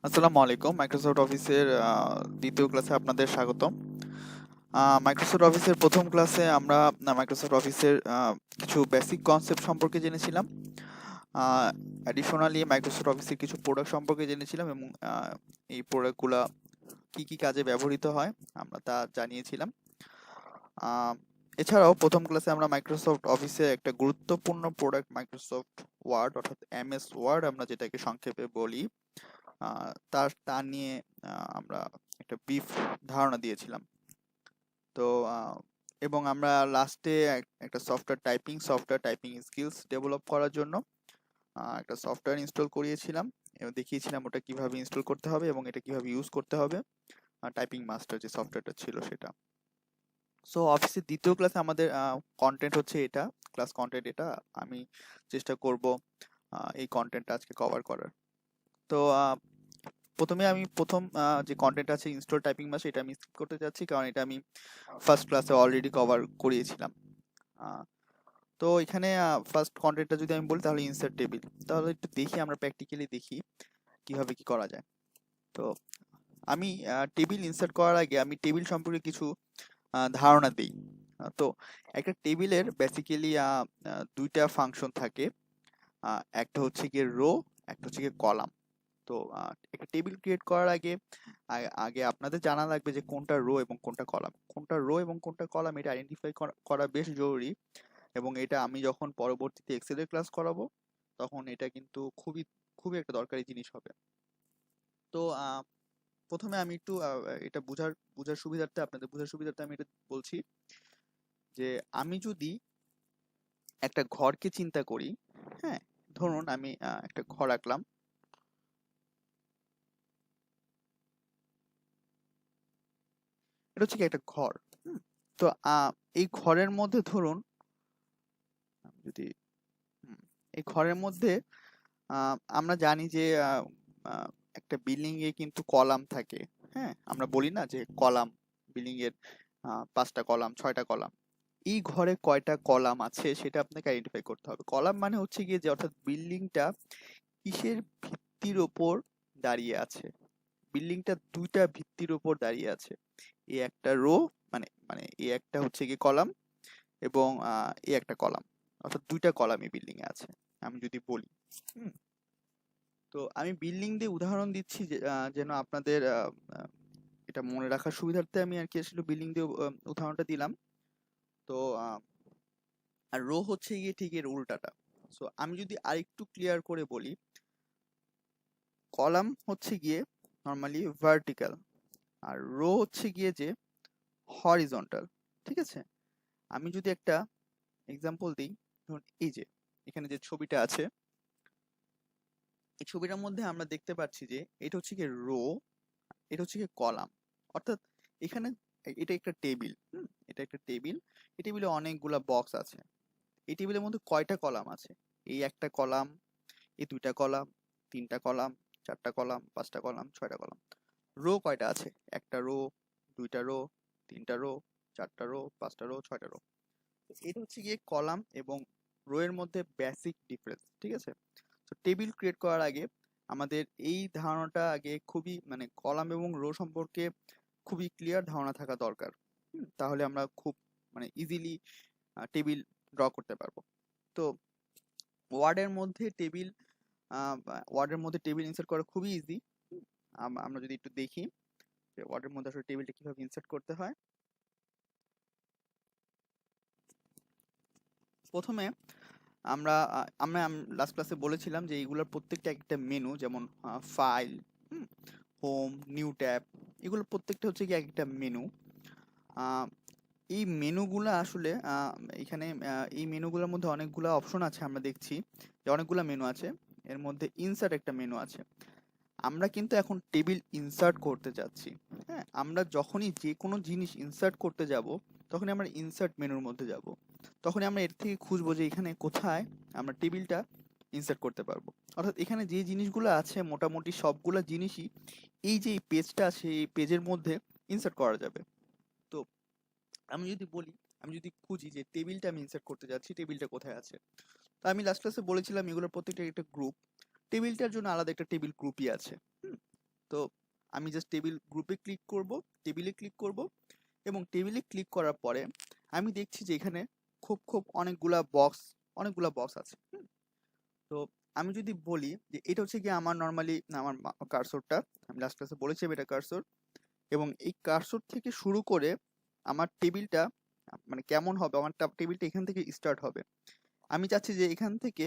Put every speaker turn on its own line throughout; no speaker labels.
আসসালামু আলাইকুম। মাইক্রোসফট অফিসের দ্বিতীয় ক্লাসে আপনাদের স্বাগতম। মাইক্রোসফট অফিসের প্রথম ক্লাসে আমরা মাইক্রোসফট অফিসের কিছু বেসিক কনসেপ্ট সম্পর্কে জেনেছিলাম। অ্যাডিশনালি মাইক্রোসফট অফিসের কিছু প্রোডাক্ট সম্পর্কে জেনেছিলাম এবং এই প্রোডাক্টগুলা কি কি কাজে ব্যবহৃত হয় আমরা তা জানিয়েছিলাম। আহ, এছাড়াও প্রথম ক্লাসে আমরা মাইক্রোসফট অফিসের একটা গুরুত্বপূর্ণ প্রোডাক্ট মাইক্রোসফট ওয়ার্ড অর্থাৎ এমএস ওয়ার্ড আমরা যেটাকে সংক্ষেপে বলি তা নিয়ে আমরা একটা ব্রিফ ধারণা দিয়েছিলাম। তো এবং আমরা লাস্টে একটা সফটওয়্যার টাইপিং স্কিলস ডেভেলপ করার জন্য একটা সফটওয়্যার ইনস্টল করিয়েছিলাম এবং দেখিয়েছিলাম ওটা কিভাবে ইনস্টল করতে হবে এবং এটা কিভাবে ইউজ করতে হবে। টাইপিং মাস্টার যে সফটওয়্যারটা ছিল সেটা। সো অফিসের দ্বিতীয় ক্লাসে আমাদের কন্টেন্ট হচ্ছে এটা, ক্লাস কন্টেন্ট এটা। আমি চেষ্টা করব এই কন্টেন্টটা আজকে কভার করার। তো প্রথমে আমি যে কন্টেন্ট আছে ইনস্টল টাইপিং মাস্টার, এটা আমি স্কিপ করতে যাচ্ছি কারণ এটা আমি ফার্স্ট ক্লাসে অলরেডি কভার করিয়েছিলাম। আহ, তো এখানে ফার্স্ট কন্টেন্টটা যদি আমি বলি তাহলে ইনসার্ট টেবিল। তাহলে একটু দেখি, আমরা প্র্যাকটিক্যালি দেখি কিভাবে কি করা যায়। তো আমি টেবিল ইনসার্ট করার আগে আমি টেবিল সম্পর্কে কিছু ধারণা দিই। তো একটা টেবিলের বেসিক্যালি দুইটা ফাংশন থাকে। একটা হচ্ছে গিয়ে রো, একটা হচ্ছে গিয়ে কলাম। তো একটা টেবিল ক্রিয়েট করার আগে আগে আপনাদের জানা লাগবে যে কোনটা রো এবং কোনটা কলাম। কোনটা রো এবং কোনটা কলাম এটা আইডেন্টিফাই করা বেশ জরুরি, এবং এটা আমি যখন পরবর্তীতে এক্সেলের ক্লাস করাবো তখন এটা কিন্তু খুবই খুবই একটা দরকারি জিনিস হবে। তো প্রথমে আমি একটু এটা বোঝার সুবিধার্থে, আপনাদের বোঝার সুবিধার্থে আমি এটা বলছি যে আমি যদি একটা ঘরকে চিন্তা করি, হ্যাঁ, ধরুন আমি একটা ঘর আঁকলাম। এটা হচ্ছে কি একটা ঘর। হুম, তো এই ঘরের মধ্যে ধরুন আমি যদি এই ঘরের মধ্যে আমরা জানি যে একটা বিল্ডিং এ কিন্তু কলাম থাকে। হ্যাঁ, আমরা বলি না যে কলাম, বিল্ডিং এর 5টা কলাম 6টা কলাম। এই ঘরে কয়টা কলাম আছে সেটা আপনাকে আইডেন্টিফাই করতে হবে। কলাম মানে হচ্ছে গিয়ে যে অর্থাৎ বিল্ডিংটা কিসের ভিত্তির ওপর দাঁড়িয়ে আছে। বিল্ডিংটা দুইটা ভিত্তির ওপর দাঁড়িয়ে আছে। এই একটা রো, মানে মানে এই একটা হচ্ছে গিয়ে কলাম, এবং এই একটা কলাম, অর্থাৎ দুইটা কলামই বিল্ডিং এ আছে আমি যদি বলি। হুম, তো আমি বিল্ডিং দিয়ে উদাহরণ দিচ্ছি যেন আপনাদের এটা মনে রাখার সুবিধার্থে আমি আর কি আসলে বিল্ডিং দিয়ে উদাহরণটা দিলাম। তো আর রো হচ্ছে গিয়ে ঠিক এর উল্টাটা। সো আমি যদি আরেকটু ক্লিয়ার করে বলি, কলাম হচ্ছে গিয়ে নর্মালি ভার্টিক্যাল, আর রো হচ্ছে গিয়ে যে হরিজন্টাল। ঠিক আছে, আমি যদি একটা এক্সাম্পল দিই, ধরুন এই যে এখানে যে ছবিটা আছে, এই ছবিটার মধ্যে আমরা দেখতে পাচ্ছি যে এটা হচ্ছে গিয়ে রো, এটা হচ্ছে গিয়ে কলাম। অর্থাৎ এখানে এটা একটা টেবিল। এটা একটা টেবিল, এই টেবিলে অনেকগুলা বক্স আছে। এই টেবিলের মধ্যে কয়টা কলাম আছে? এই একটা কলাম, এই দুইটা কলাম, তিনটা কলাম, চারটা কলাম, পাঁচটা কলাম, ছয়টা কলাম। রো কয়টা আছে? একটা রো, দুইটা রো, তিনটা রো, চারটা রো, পাঁচটা রো, ছয়টা রো। এটা হচ্ছে গিয়ে কলাম এবং রো এর মধ্যে বেসিক ডিফারেন্স। ঠিক আছে, তো টেবিল ক্রিয়েট করার আগে আমাদের এই ধারণাটা আগে খুবই, মানে কলাম এবং রো সম্পর্কে খুবই ক্লিয়ার ধারণা থাকা দরকার। তাহলে আমরা খুব মানে ইজিলি টেবিল ড্র করতে পারবো। তো ওয়ার্ডের মধ্যে টেবিল ইনসার্ট করা খুবই ইজি। আমরা যদি একটু দেখি যে ওয়ার্ডের মধ্যে আসলে টেবিলটা কিভাবে ইনসার্ট করতে হয়। প্রথমে আমরা আমরা লাস্ট ক্লাসে বলেছিলাম যে এইগুলোর প্রত্যেকটা একটা মেনু, যেমন ফাইল, হোম, নিউ ট্যাব, এগুলো প্রত্যেকটা হচ্ছে কি একটা মেনু। এই মেনুগুলো আসলে এখানে এই মেনুগুলোর মধ্যে অনেকগুলো অপশন আছে। আমরা দেখছি যে অনেকগুলো মেনু আছে, এর মধ্যে ইনসার্ট একটা মেনু আছে। আমরা কিন্তু এখন টেবিল ইনসার্ট করতে যাচ্ছি। হ্যাঁ, আমরা যখনই যে কোনো জিনিস ইনসার্ট করতে যাব তখনই আমরা ইনসার্ট মেনুর মধ্যে যাব। তখনই আমরা এর থেকে খুঁজবো যে এখানে কোথায় আমরা টেবিলটা ইনসার্ট করতে পারবো। অর্থাৎ এখানে যে জিনিসগুলো আছে মোটামুটি সবগুলা জিনিসই এই যে পেজটা আছে এই পেজের মধ্যে ইনসার্ট করা যাবে। তো আমি যদি বলি, আমি যদি খুঁজি যে টেবিলটা আমি ইনসার্ট করতে যাচ্ছি, টেবিলটা কোথায় আছে, তো আমি লাস্ট ক্লাসে বলেছিলাম এগুলোর প্রত্যেকটা একটা গ্রুপ। টেবিলটার জন্য আলাদা একটা টেবিল গ্রুপই আছে। তো আমি জাস্ট টেবিল গ্রুপে ক্লিক করব, টেবিলে ক্লিক করব, এবং টেবিলে ক্লিক করার পরে আমি দেখছি যে এখানে খুব অনেকগুলা বক্স আছে। তো আমি যদি বলি যে এটা হচ্ছে কি আমার নর্মালি আমার কার্সরটা, আমি লাস্ট ক্লাসে বলেছিলাম এটা কার্সর, এবং এই কার্সর থেকে শুরু করে আমার টেবিলটা মানে কেমন হবে, আমার টেবিলটা এখান থেকে স্টার্ট হবে। আমি চাচ্ছি যে এখান থেকে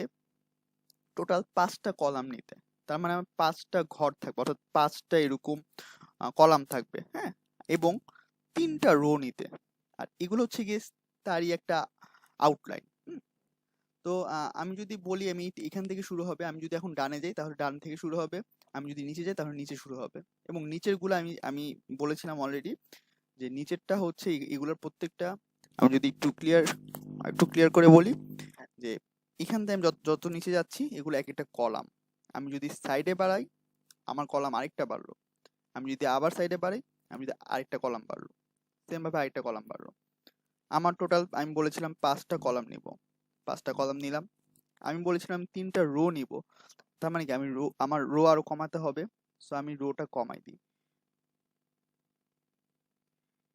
টোটাল 5টা কলাম নিতে, তার মানে আমার 5টা ঘর থাকবে, অর্থাৎ 5টা এরকম কলাম থাকবে, হ্যাঁ, এবং 3টা রো নিতে। আর এগুলো হচ্ছে গিয়ে তারই একটা আউটলাইন। তো আমি যদি বলি আমি এখান থেকে শুরু হবে, আমি যদি এখন ডানে যাই তাহলে ডান থেকে শুরু হবে, আমি যদি নিচে যাই তাহলে নিচে শুরু হবে, এবং নিচের গুলো আমি আমি বলেছিলাম অলরেডি যে নিচেরটা হচ্ছে এগুলোর প্রত্যেকটা, আমি যদি একটু ক্লিয়ার করে বলি যে এখান থেকে আমি যত নিচে যাচ্ছি এগুলো এক একটা কলাম। আমি যদি সাইডে বাড়াই আমার কলাম আরেকটা বাড়লো, আমি যদি আবার সাইডে বাড়াই আমি যদি আরেকটা কলাম বাড়লো, সেম ভাবে আরেকটা কলাম বাড়লো। আমার টোটাল আমি বলেছিলাম 5টা কলাম নিব, 5টা কলাম নিলাম। আমি বলেছিলাম 3টা রো নিব, তার মানে কি আমি আমার রো আরো কমাতে হবে, সো আমি রোটা কমাই দিই।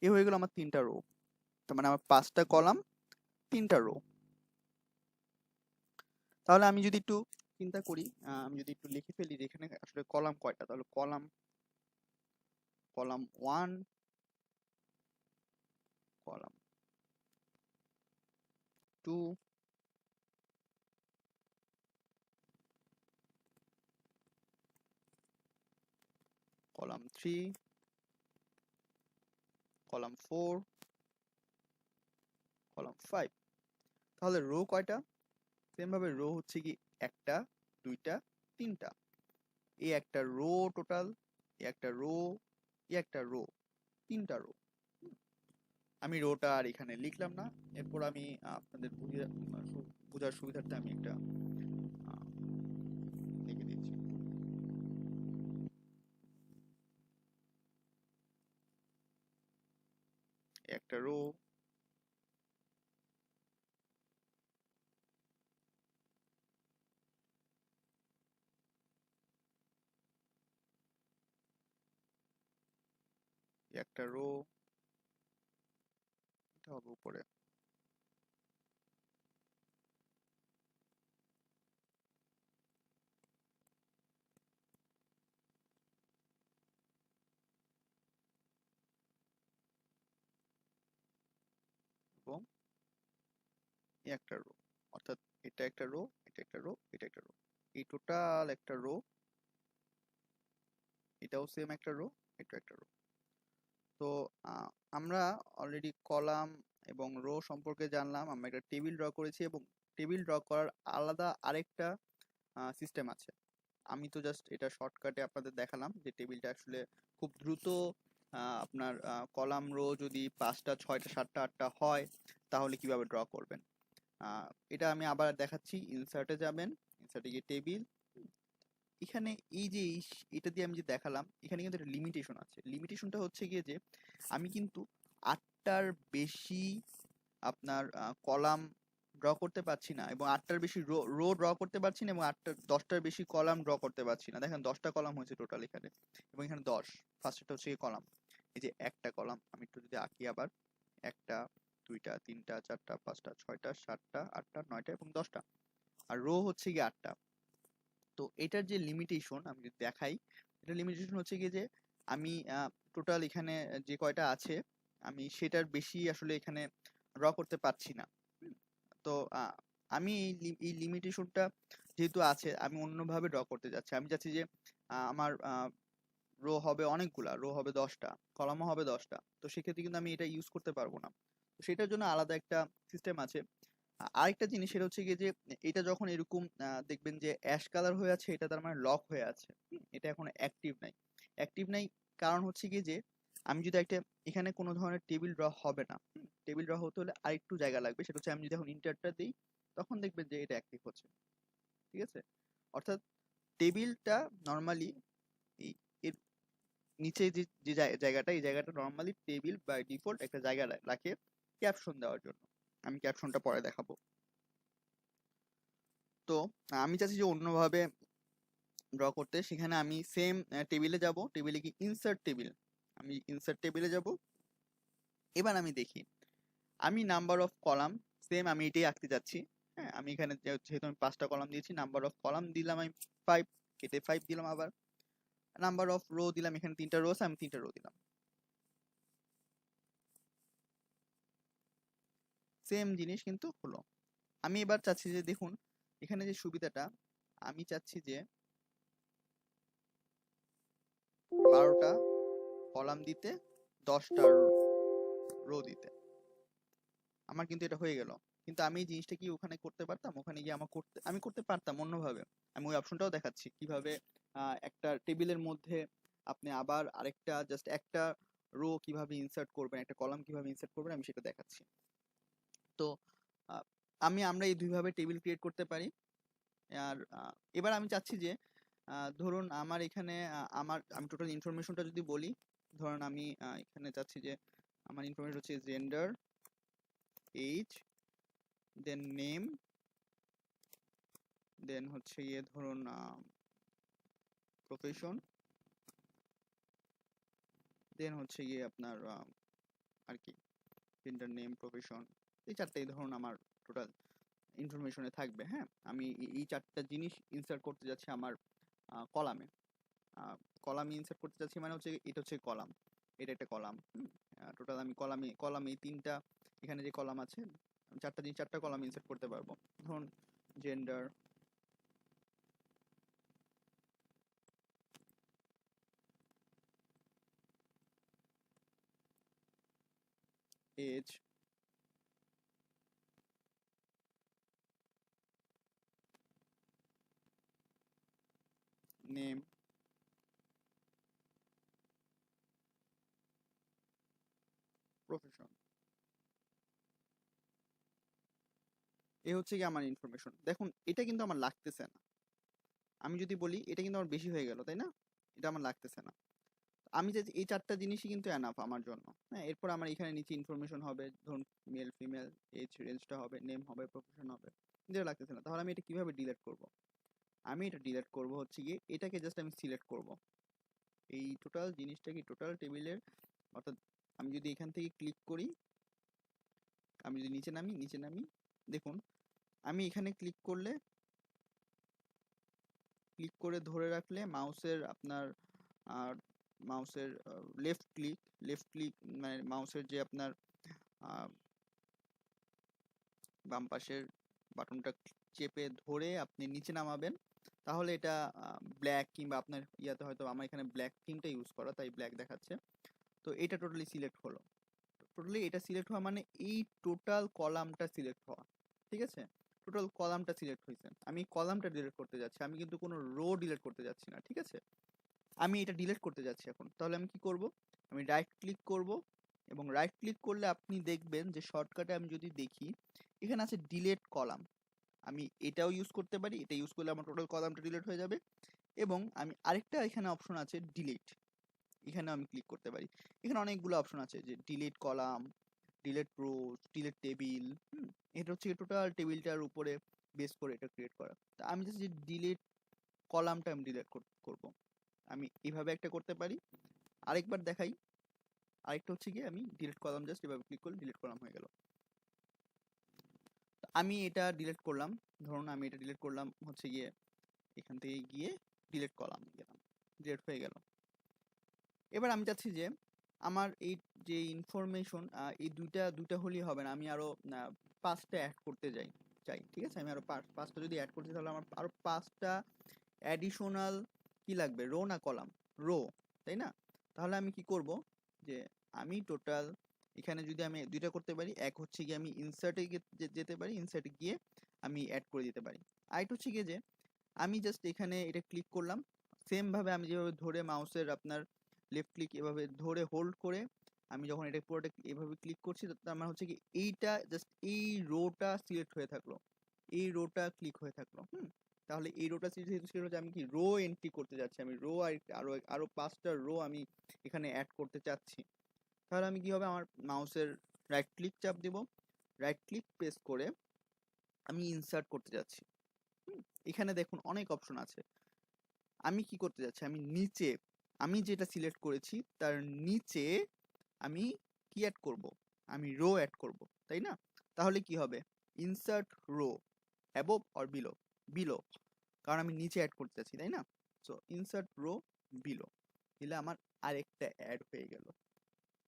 এ হয়ে গেল আমার 3টা রো, তার মানে আমার 5টা কলাম 3টা রো। তাহলে আমি যদি একটু চিন্তা করি, আমি যদি একটু লিখে ফেলি যে এখানে আসলে কলাম কয়টা, তাহলে column 1, column 2, column 3, column 4, column 5। তাহলে রো কয়টা? সেম ভাবে রো হচ্ছে কি 1টা 2টা 3টা, এই একটা রো টোটাল, এই একটা রো, এই একটা রো, 3টা রো। আমি রোটা আর এখানে লিখলাম না, এরপর আমি আপনাদের বোঝার সুবিধার্থে আমি একটা লিখে দিচ্ছি। একটা রো, একটা রো, এটা হবে উপরে, এবং একটা রো, অর্থাৎ এটা একটা রো, এটা একটা রো, এটা একটা রো, এই টোটাল একটা রো, এটাও সেম একটা রো, এটা একটা রো। তো আমরা অলরেডি কলাম এবং রো সম্পর্কে জানলাম, আমরা একটা টেবিল ড্র করেছি, এবং টেবিল ড্র করার আলাদা আরেকটা সিস্টেম আছে। আমি তো জাস্ট এটা শর্টকাটে আপনাদের দেখালাম যে টেবিলটা আসলে খুব দ্রুত আপনার কলাম রো যদি 5টা 6টা 7টা 8টা হয় তাহলে কিভাবে ড্র করবেন। এটা আমি আবার দেখাচ্ছি, ইনসার্টে যাবেন, ইনসার্টে গিয়ে টেবিল, এখানে এই যে এটা দিয়ে আমি যে দেখালাম এখানে কিন্তু একটা লিমিটেশন আছে। লিমিটেশনটা হচ্ছে গিয়ে যে আমি কিন্তু 8টার বেশি আপনার কলাম ড্র করতে পারছি না, এবং 8টার বেশি রো ড্র করতে পারছি না, এবং 10টার বেশি কলাম ড্র করতে পারছি না। দেখেন 10টা কলাম হয়েছে টোটাল এখানে, এবং এখানে 10, ফার্স্টটা হচ্ছে কলাম, এই যে একটা কলাম আমি একটু যদি আঁকি আবার, 1টা 2টা 3টা 4টা 5টা 6টা 7টা 8টা 9টা এবং 10টা, আর রো হচ্ছে গিয়ে 8টা। তো এটার যে লিমিটেশন আমি যদি দেখাই, এটা লিমিটেশন হচ্ছে গিয়ে যে আমি টোটাল এখানে যে কয়টা আছে আমি সেটার বেশি আসলে এখানে ড্র করতে পারছি না। তো আমি এই লিমিটেশনটা যেহেতু আছে আমি অন্যভাবে ড্র করতে যাচ্ছি। আমি চাচ্ছি যে আমার রো হবে অনেকগুলা, রো হবে 10টা, কলামও হবে 10টা, তো সেক্ষেত্রে কিন্তু আমি এটা ইউজ করতে পারবো না। তো সেটার জন্য আলাদা একটা সিস্টেম আছে। আরেকটা জিনিস সেটা হচ্ছে গিয়ে যে এটা যখন এরকম দেখবেন যে অ্যাশ কালার হয়ে আছে, এটা তার মানে লক হয়ে আছে, এটা এখন অ্যাক্টিভ নাই। অ্যাক্টিভ নাই কারণ হচ্ছে গিয়ে যে আমি যদি একটা এখানে কোনো ধরনের টেবিল ড্র হবে না, টেবিল ড্র হতে হলে আরেকটু জায়গা লাগবে, সেটা হচ্ছে আমি যদি এখন ইন্টারটা দিই তখন দেখবেন যে এটা অ্যাক্টিভ হচ্ছে। ঠিক আছে, অর্থাৎ টেবিলটা নর্মালি এই এর নিচে যে যে জায়গাটা, এই জায়গাটা নর্মালি টেবিল বাই ডিফল্ট একটা জায়গা রাখে ক্যাপশন দেওয়ার জন্য। আমি ক্যাপশনটা পরে দেখাবো। তো আমি চাচ্ছি যে অন্যভাবে ড্র করতে, সেখানে আমি সেম টেবিলে যাব, টেবিলে কি ইনসার্ট টেবিল, আমি ইনসার্ট টেবিলে যাব। এবার আমি দেখি আমি নাম্বার অফ কলাম সেম আমি এটাই আঁকতে যাচ্ছি। হ্যাঁ, আমি এখানে যেহেতু আমি 5টা কলাম দিয়েছি, নাম্বার অফ কলাম দিলাম আমি 5, কেটে 5 দিলাম। আবার নাম্বার অফ রো দিলাম, এখানে 3টা রো আছে, আমি 3টা রো দিলাম। সেম জিনিস কিন্তু হলো। আমি এবার চাচ্ছি যে দেখুন এখানে যে সুবিধাটা, আমি চাচ্ছি যে 12টা কলাম দিতে, 10টা রো দিতে। আমার কিন্তু এটা হয়ে গেল। কিন্তু আমি এই জিনিসটা কি ওখানে করতে পারতাম? ওখানে গিয়ে আমি করতে পারতাম অন্যভাবে। আমি ওই অপশনটাও দেখাচ্ছি কিভাবে একটা টেবিলের মধ্যে আপনি আবার আরেকটা জাস্ট একটা রো কিভাবে ইনসার্ট করবেন, একটা কলাম কিভাবে ইনসার্ট করবেন, আমি সেটা দেখাচ্ছি। তো আহ, আমরা এই দুইভাবে টেবিল ক্রিয়েট করতে পারি। আর এবার আমি চাচ্ছি যে ধরুন আমার এখানে আমি টোটাল ইনফরমেশনটা যদি বলি, ধরুন আমি এখানে চাচ্ছি যে আমার ইনফরমেশন হচ্ছে জেন্ডার, এজ, দেন নেম, দেন হচ্ছে গিয়ে ধরুন প্রফেশন, দেন হচ্ছে গিয়ে আপনার আর কি জেন্ডার, নেম, প্রফেশন, এই চারটেই ধরুন আমার টোটাল ইনফরমেশনে থাকবে। হ্যাঁ, আমি এই চারটা জিনিস ইনসার্ট করতে যাচ্ছি আমার কলামে। কলামে ইনসার্ট করতে যাচ্ছি মানে হচ্ছে এটা হচ্ছে কলাম, এটা একটা কলাম। টোটাল আমি কলামে এই 3টা এখানে যে কলাম আছে, চারটা জিনিস 4টা কলাম ইনসার্ট করতে পারবো। ধরুন জেন্ডার, এজ, নেম, প্রফেশন। এই হচ্ছে কি আমার ইনফরমেশন। দেখুন এটা কিন্তু আমার লাগতেছে না। আমি যদি বলি এটা কিন্তু আমার বেশি হয়ে গেল, তাই না? এটা আমার লাগতেছে না। আমি যে এই চারটা জিনিসই কিন্তু এনাফ আমার জন্য। হ্যাঁ, এরপর আমার এখানে নিচে ইনফরমেশন হবে, ধরুন মেল, ফিমেল, এজ রেঞ্জটা হবে, নেম হবে, প্রফেশন হবে। কিন্তু এটা লাগতেছে না, তাহলে আমি এটা কিভাবে ডিলিট করব? আমি এটা ডিলিট করব হচ্ছে গিয়ে এটাকে জাস্ট আমি সিলেক্ট করব, এই টোটাল জিনিসটাকে টোটাল টেবিলের। অর্থাৎ আমি যদি এখান থেকে ক্লিক করি, আমি যদি নিচে নামি দেখুন আমি এখানে ক্লিক করে ধরে রাখলে মাউসের আপনার আর মাউসের লেফট ক্লিক মানে মাউসের যে আপনার বাম পাশের বাটনটা চেপে ধরে আপনি নিচে নামাবেন, তাহলে এটা ব্ল্যাক, কিংবা আপনার ইয়াতে হয়তো আমার এখানে ব্ল্যাক থিমটা ইউজ করা তাই ব্ল্যাক দেখাচ্ছে। তো এটা টোটালি সিলেক্ট হলো। টোটালি এটা সিলেক্ট হওয়া মানে এই টোটাল কলামটা সিলেক্ট হওয়া। ঠিক আছে, টোটাল কলামটা সিলেক্ট হয়েছে। আমি কলামটা ডিলিট করতে যাচ্ছি, আমি কিন্তু কোনো রো ডিলিট করতে যাচ্ছি না। ঠিক আছে, আমি এটা ডিলিট করতে যাচ্ছি এখন। তাহলে আমি কি করব? আমি রাইট ক্লিক করব, এবং রাইট ক্লিক করলে আপনি দেখবেন যে শর্টকাটে আমি যদি দেখি এখানে আছে ডিলিট কলাম। আমি এটাও ইউজ করতে পারি, এটা ইউজ করলে আমার টোটাল কলামটা ডিলিট হয়ে যাবে। এবং আমি আরেকটা এখানে অপশন আছে ডিলিট, এখানে আমি ক্লিক করতে পারি। এখানে অনেকগুলো অপশন আছে, যে ডিলিট কলাম, ডিলিট রোজ, ডিলিট টেবিল। এটা হচ্ছে টোটাল টেবিলটার উপরে বেস করে এটা ক্রিয়েট করা। তা আমি জাস্ট যে ডিলিট কলামটা আমি ডিলিট করব, আমি এইভাবে একটা করতে পারি। আরেকবার দেখাই, আরেকটা হচ্ছে গিয়ে আমি ডিলিট কলাম জাস্ট এভাবে ক্লিক করলে ডিলিট কলাম হয়ে গেল। আমি এটা ডিলিট করলাম, ধরুন আমি এটা ডিলিট করলাম হচ্ছে গিয়ে এখান থেকে গিয়ে ডিলিট কলাম গেলাম, ডিলিট হয়ে গেল। এবার আমি চাচ্ছি যে আমার এই যে ইনফরমেশন, এই দুইটা হলেই হবে না, আমি আরো 5টা অ্যাড করতে চাই। ঠিক আছে, আমি আরো 5টা যদি অ্যাড করতে, তাহলে আমার আরো 5টা অ্যাডিশনাল কি লাগবে, রো না কলাম? রো, তাই না? তাহলে আমি কি করব, যে আমি টোটাল এখানে যদি আমি 2টা করতে পারি, এক হচ্ছে গিয়ে আমি ইনসার্টে যেতে পারি, ইনসার্টে গিয়ে আমি অ্যাড করে দিতে পারি। আরেকটা হচ্ছে গিয়ে যে আমি জাস্ট এখানে এটা ক্লিক করলাম, সেম ভাবে আমি যেভাবে ধরে মাউসের আপনার লেফট ক্লিক এভাবে ধরে হোল্ড করে আমি যখন এটা পুরোটা এভাবে ক্লিক করছি, তার মানে হচ্ছে কি এইটা জাস্ট এই রোটা সিলেক্ট হয়ে থাকলো, এই রোটা ক্লিক হয়ে থাকলো। তাহলে এই রোটা যেহেতু সিলেক্ট হচ্ছে, আমি কি রো এন্ট্রি করতে যাচ্ছি, আমি রো আরো আরো 5টা রো আমি এখানে অ্যাড করতে চাচ্ছি। তাহলে আমি কি হবে, আমার মাউসের রাইট ক্লিক চাপ দিব, রাইট ক্লিক প্রেস করে আমি ইনসার্ট করতে যাচ্ছি। এখানে দেখুন অনেক অপশন আছে, আমি কি করতে যাচ্ছি, আমি নিচে, আমি যেটা সিলেক্ট করেছি তার নিচে আমি কি অ্যাড করব, আমি রো অ্যাড করব, তাই না? তাহলে কি হবে, insert row above or below, below, কারণ আমি নিচে অ্যাড করতে চাচ্ছি, তাই না? সো ইনসার্ট রো বিলো দিলে আমার আরেকটা অ্যাড হয়ে গেল।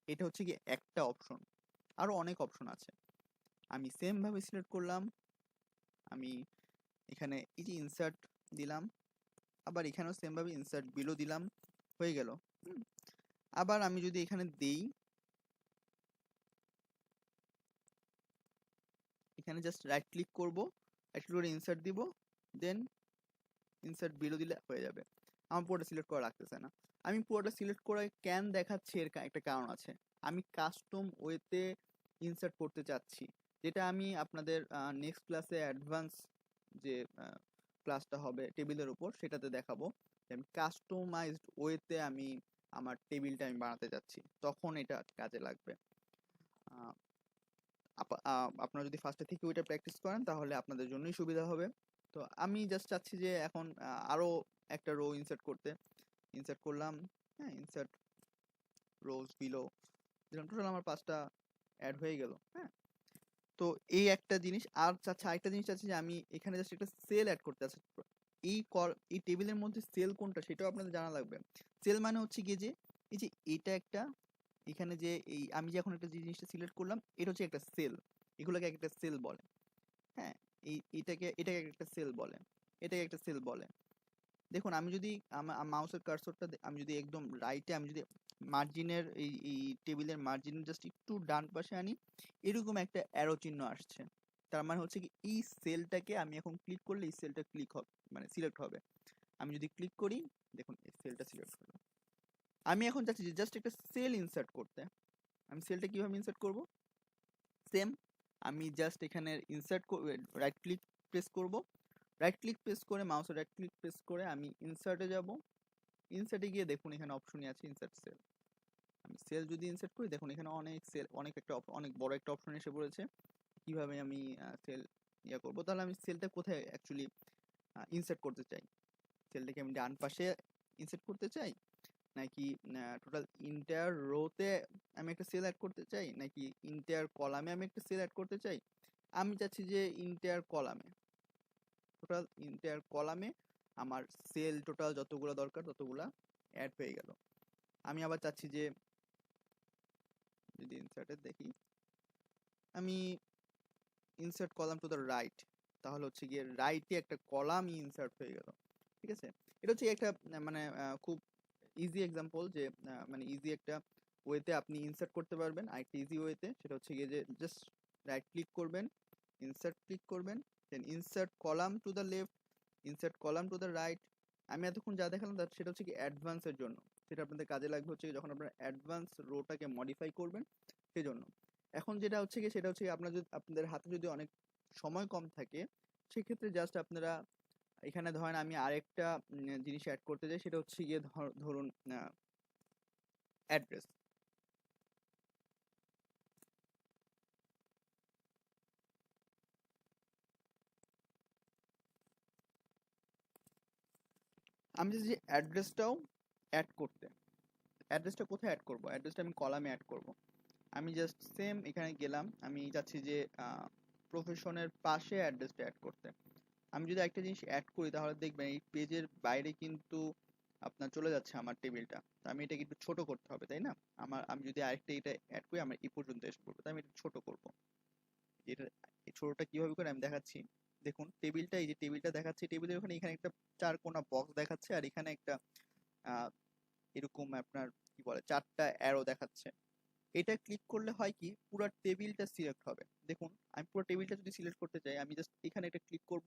এটা হচ্ছে কি একটা অপশন, আরো অনেক অপশন আছে। আমি সেম ভাবে সিলেক্ট করলাম, আমি এখানে এই যে ইনসার্ট দিলাম, আবার এখানেও সেম ভাবে ইনসার্ট বিলো দিলাম, হয়ে গেল। আবার আমি যদি এখানে দেই, এখানে জাস্ট রাইট ক্লিক করব, রাইট ক্লিক করে ইনসার্ট দিব, দেন ইনসার্ট বিলো দিলে হয়ে যাবে। আমার পুরোটা সিলেক্ট করা লাগতেছে না। আমি পুরোটা সিলেক্ট করে কেন দেখাচ্ছি, এর একটা কারণ আছে। আমি কাস্টম ওয়েতে ইনসার্ট করতে চাচ্ছি, যেটা আমি আপনাদের নেক্সট ক্লাসে অ্যাডভান্স যে ক্লাসটা হবে টেবিলের উপর সেটাতে দেখাবো। আমি কাস্টমাইজড ওয়েতে আমি আমার টেবিলটা আমি বানাতে চাচ্ছি, তখন এটা কাজে লাগবে। আপনারা যদি ফার্স্টে থেকে ওইটা প্র্যাকটিস করেন তাহলে আপনাদের জন্যই সুবিধা হবে। তো আমি জাস্ট চাচ্ছি যে এখন আরো একটা রো ইনসার্ট করতে, ইনসার্ট করলাম, হ্যাঁ, ইনসার্ট রোজ বিলো দিলাম, টোটাল আমার 5টা অ্যাড হয়ে গেল। হ্যাঁ, তো এই একটা জিনিস। আর চাচ্ছি আরেকটা জিনিস চাচ্ছি যে আমি এখানে জাস্ট একটা সেল অ্যাড করতে চাচ্ছি। এই টেবিলের মধ্যে সেল কোনটা সেটাও আপনাদের জানা লাগবে। সেল মানে হচ্ছে গিয়ে যে এই যে এটা একটা, এখানে যে এই আমি যে এখন একটা যে জিনিসটা সিলেক্ট করলাম এটা হচ্ছে একটা সেল, এগুলোকে একটা সেল বলে। হ্যাঁ, এটাকে একটা সেল বলে, এটাকে একটা সেল বলে। দেখুন আমি যদি আমার মাউসের কার্সরটা আমি যদি একদম রাইটে, আমি যদি মার্জিনের এই টেবিলের মার্জিনের জাস্ট একটু ডান পাশে আনি, এরকম একটা অ্যারো চিহ্ন আসছে। তার মানে হচ্ছে কি এই সেলটাকে আমি এখন ক্লিক করলে এই সেলটা ক্লিক হবে, মানে সিলেক্ট হবে। আমি যদি ক্লিক করি, দেখুন এই সেলটা সিলেক্ট হলো। আমি এখন চাচ্ছি যে জাস্ট একটা সেল ইনসার্ট করতে। আমি সেলটা কিভাবে ইনসার্ট করব, সেম, আমি জাস্ট এখানে ইনসার্ট রাইট ক্লিক প্রেস করব, রাইট ক্লিক প্রেস করে মাউসের রাইট ক্লিক প্রেস করে আমি ইনসার্টে যাব। ইনসার্টে গিয়ে দেখুন এখানে অপশনই আছে ইনসার্ট সেল। আমি সেল যদি ইনসার্ট করি, দেখুন এখানে অনেক সেল, অনেক বড় একটা অপশন এসে পড়েছে। কিভাবে আমি সেল করব, তাহলে আমি সেলটা কোথায় অ্যাকচুয়ালি ইনসার্ট করতে চাই, সেলটাকে আমি ডান পাশে ইনসার্ট করতে চাই, নাকি টোটাল ইন্টায়ার রোতে আমি একটা সেল অ্যাড করতে চাই, নাকি ইন্টায়ার কলামে আমি একটা সেল অ্যাড করতে চাই। আমি চাচ্ছি যে ইন্টায়ার কলামে, টোটাল ইন্টায়ার কলামে আমার সেল টোটাল যতগুলো দরকার ততগুলা অ্যাড হয়ে গেল। আমি আবার চাচ্ছি যে যদি ইনসার্টে দেখি, আমি insert column to the right, তাহলে হচ্ছে গিয়ে রাইটে একটা কলাম ইনসার্ট হয়ে গেল। ঠিক আছে, এটা হচ্ছে একটা মানে খুব ইজি এক্সাম্পল যে মানে ইজি একটা ওয়েতে আপনি ইনসার্ট করতে পারবেন। আরেকটা ইজি ওয়েতে সেটা হচ্ছে গিয়ে যে জাস্ট রাইট ক্লিক করবেন, ইনসার্ট ক্লিক করবেন, then insert column to the left, insert column to the right. আমি এতক্ষণ যা দেখালাম সেটা হচ্ছে কি অ্যাডভান্সের জন্য, সেটা আপনাদের কাজে লাগবে হচ্ছে যখন আপনারা অ্যাডভান্স রোটাকে মডিফাই করবেন সেজন্য। এখন যেটা হচ্ছে কি সেটা হচ্ছে আপনার যদি আপনাদের হাতে যদি অনেক সময় কম থাকে, সেক্ষেত্রে জাস্ট আপনারা এখানে ধরেন আমি আরেকটা জিনিস অ্যাড করতে চাই, সেটা হচ্ছে গিয়ে ধরুন অ্যাড্রেস। আমি যে অ্যাড্রেসটাও অ্যাড করতে, অ্যাড্রেসটা কোথায় অ্যাড করব, অ্যাড্রেসটা আমি কলামে অ্যাড করব। আমি জাস্ট সেম এখানে গেলাম, আমি চাচ্ছি যে প্রফেশনের পাশে অ্যাড্রেসটা অ্যাড করতে। আমি যদি একটা জিনিস অ্যাড করি তাহলে দেখবেন এই পেজের বাইরে কিন্তু আপনার চলে যাচ্ছে আমার টেবিলটা। তো আমি এটাকে একটু ছোট করতে হবে, তাই না? আমি যদি আরেকটা এটা অ্যাড করি আমার এই পর্যন্ত এসে পড়বে, তাই আমি এটা ছোট করব। এটা এই ছোটটা কিভাবে করে আমি দেখাচ্ছি। দেখুন টেবিলটা, এই যে টেবিলটা দেখাচ্ছে, টেবিলের ওখানে এখানে একটা চার কোণা বক্স দেখাচ্ছে, আর এখানে একটা আহ, এরকম আপনার কি বলে 4টা অ্যারো দেখাচ্ছে। এটা ক্লিক করলে হয় কি পুরো টেবিলটা সিলেক্ট হবে। দেখুন আমি পুরো টেবিলটা যদি সিলেক্ট করতে চাই, আমি জাস্ট এখানে একটা ক্লিক করব,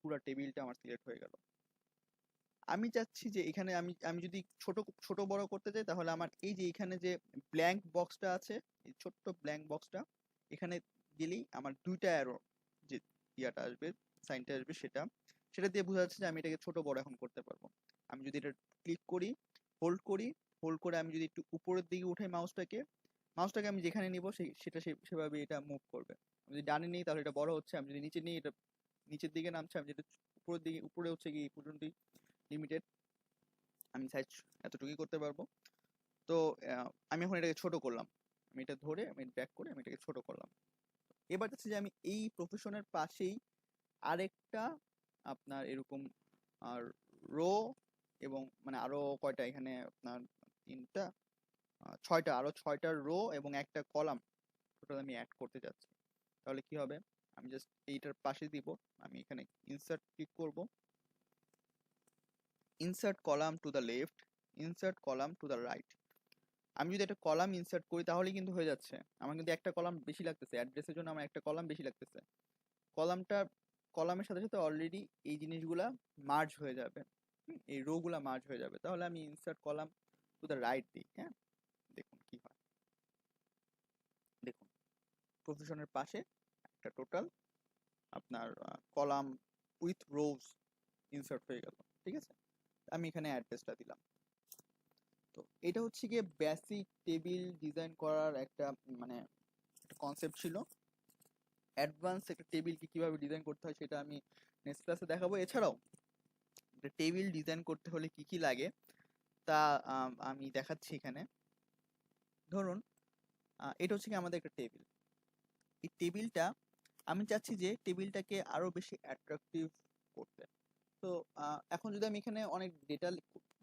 পুরো টেবিলটা আমার সিলেক্ট হয়ে গেল। আমি চাচ্ছি যে এখানে আমি আমি যদি ছোট ছোট বড় করতে চাই, তাহলে আমার এই যে এখানে যে ব্ল্যাঙ্ক বক্সটা আছে, এই ছোট্ট ব্ল্যাঙ্ক বক্সটা, এখানে গেলেই আমার 2টা অ্যারো যে ইয়াটা আসবে, সাইনটা আসবে, সেটা সেটা দিয়ে বোঝা যাচ্ছে যে আমি এটাকে ছোট বড় এখন করতে পারবো। আমি যদি এটা ক্লিক করি, হোল্ড করি, হোল্ড করে আমি যদি একটু উপরের দিকে উঠাই মাউসটাকে, মাউসটাকে আমি যেখানে নিব সেটা সেভাবে এটা মুভ করবে। আমি যদি ডানে নিই তাহলে এটা বড় হচ্ছে, আমি যদি নিচে নিই এটা নিচের দিকে নামছে, আমি যেটা উপরের দিকে উপরে হচ্ছে কি এই পর্যন্তই লিমিটেড, আমি সাইজ এতটুকুই করতে পারবো। তো আমি এখন এটাকে ছোট করলাম, আমি এটা ধরে আমি ড্র্যাগ করে আমি এটাকে ছোট করলাম। এবার যাচ্ছে যে আমি এই প্রফেশনের পাশেই আরেকটা আপনার এরকম আর রো এবং মানে আরো কয়টা এখানে আপনার তিনটা ছয়টা, আরো 6টা রো এবং একটা কলাম টোটাল আমি অ্যাড করতে যাচ্ছি। তাহলে কি হবে, আমি জাস্ট এইটার পাশে দিব, আমি এখানে ইনসার্ট ক্লিক করব, insert column to the left, insert column to the right. আমি যদি একটা কলাম ইনসার্ট করি তাহলে কিন্তু হয়ে যাচ্ছে, আমার কিন্তু একটা কলাম বেশি লাগতেছে, অ্যাড্রেসের জন্য আমার একটা কলাম বেশি লাগতেছে। কলামটা কলামের সাথে সাথে অলরেডি এই জিনিসগুলা মার্জ হয়ে যাবে, এই রো গুলা মার্জ হয়ে যাবে। তাহলে আমি insert column to the right দিই, হ্যাঁ, দেখুন কি হয়। দেখুন প্রফেশনের পাশে একটা টোটাল আপনার কলাম উইথ রোজ ইনসার্ট হয়ে গেল, ঠিক আছে। আমি এখানে অ্যাড্রেসটা দিলাম। তো এটা হচ্ছে গিয়ে বেসিক টেবিল ডিজাইন করার একটা মানে একটা কনসেপ্ট ছিল। অ্যাডভান্স একটা টেবিলকে কিভাবে ডিজাইন করতে হয় সেটা আমি নেক্সট ক্লাসে দেখাবো। এছাড়াও একটা টেবিল ডিজাইন করতে হলে কি কি লাগে তা আমি দেখাচ্ছি এখানে। ধরুন এটা হচ্ছে কি আমাদের একটা টেবিল, এই টেবিলটা আমি চাচ্ছি যে টেবিলটাকে আরো বেশি অ্যাট্রাকটিভ করতে। তো এখন যদি আমি এখানে অনেক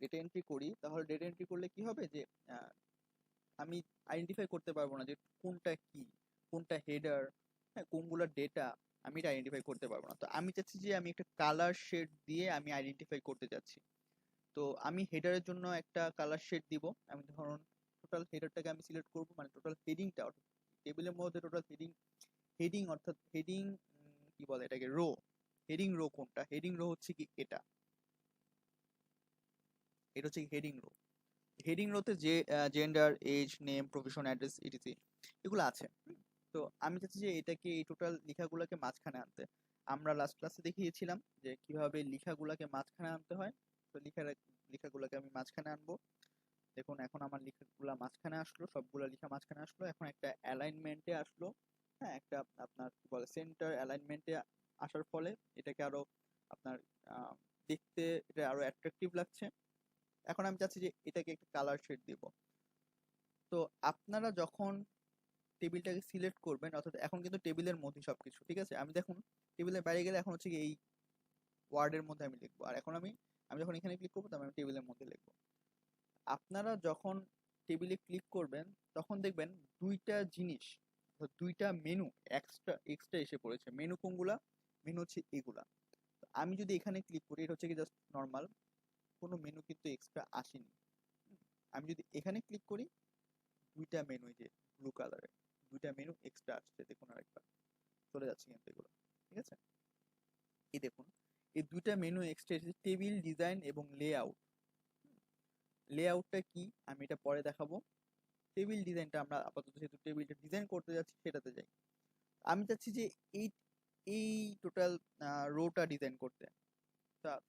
ডেটা এন্ট্রি করি, তাহলে ডেটা এন্ট্রি করলে কি হবে যে আহ, আমি আইডেন্টিফাই করতে পারবো না যে কোনটা কি, কোনটা হেডার, হ্যাঁ কোনগুলো ডেটা, আমি এটা আইডেন্টিফাই করতে পারবো না। তো আমি চাচ্ছি যে আমি একটা কালার শেড দিয়ে আমি আইডেন্টিফাই করতে চাচ্ছি। তো আমি হেডারের জন্য একটা কালার শেড দিব। আমি ধরুন টোটাল হেডারটাকে আমি সিলেক্ট করব, মানে টোটাল হেডিংটা অর্থাৎ টেবিলের মধ্যে টোটাল হেডিং, হেডিং অর্থাৎ হেডিং কি বলে এটাকে, রো। হেডিং রো কোনটা, হেডিং রো হচ্ছে কি এটা, এটা হচ্ছে হেডিং রো। হেডিং রোতে যে gender, age, name, profession, address, ETC এগুলো আছে। তো আমি চাচ্ছি যে এটাকে এই টোটাল লেখাগুলোকে মাঝখানে আনতে। আমরা লাস্ট ক্লাসে দেখিয়েছিলাম যে কিভাবে লেখাগুলোকে মাঝখানে আনতে হয়। তো লেখাগুলোকে আমি মাঝখানে আনবো। দেখুন এখন আমার লেখাগুলা মাঝখানে আসলো, সবগুলা লেখা মাঝখানে আসলো, এখন একটা অ্যালাইনমেন্টে আসলো। হ্যাঁ একটা আপনার কি বলে সেন্টার অ্যালাইনমেন্টে আসার ফলে এটাকে আরো আপনার দেখতে এটা আরো অ্যাট্রাকটিভ লাগছে। এখন আমি চাচ্ছি যে এটাকে একটা কালার শেড দিব। তো আপনারা যখন টেবিলটাকে সিলেক্ট করবেন, অর্থাৎ এখন কিন্তু টেবিলের মধ্যে সবকিছু ঠিক আছে, আমি দেখুন টেবিলের বাইরে গেলে এখন হচ্ছে কি এই ওয়ার্ডের মধ্যে আমি লিখবো, আর এখন আমি আমি যখন এখানে ক্লিক করবো তখন আমি টেবিলের মধ্যে লিখবো। আপনারা যখন টেবিলে ক্লিক করবেন তখন দেখবেন দুইটা জিনিস, দুইটা মেনু এক্সট্রা এক্সট্রা এসে পড়েছে। মেনু কোনগুলা, মেনু হচ্ছে এগুলা। তো আমি যদি এখানে ক্লিক করি, এটা হচ্ছে কি জাস্ট নর্মাল, কোনো মেনু কিন্তু এক্সট্রা আসেনি। আমি যদি এখানে ক্লিক করি, দুইটা মেনু, এই যে ব্লু কালারের দুইটা মেনু এক্সট্রা আসছে, দেখুন আরেকবার চলে যাচ্ছে কিন্তু এগুলো, ঠিক আছে। এই দেখুন এই দুইটা মেনু এক্সট্রা এসেছে, টেবিল ডিজাইন এবং লেআউট। লেআউটটা কি আমি এটা পরে দেখাবো। টেবিল ডিজাইনটা আমরা আপাতত যেহেতু টেবিলটা ডিজাইন করতে যাচ্ছি সেটাতে যাই। আমি চাচ্ছি যে এই এই টোটাল রোটা ডিজাইন করতে।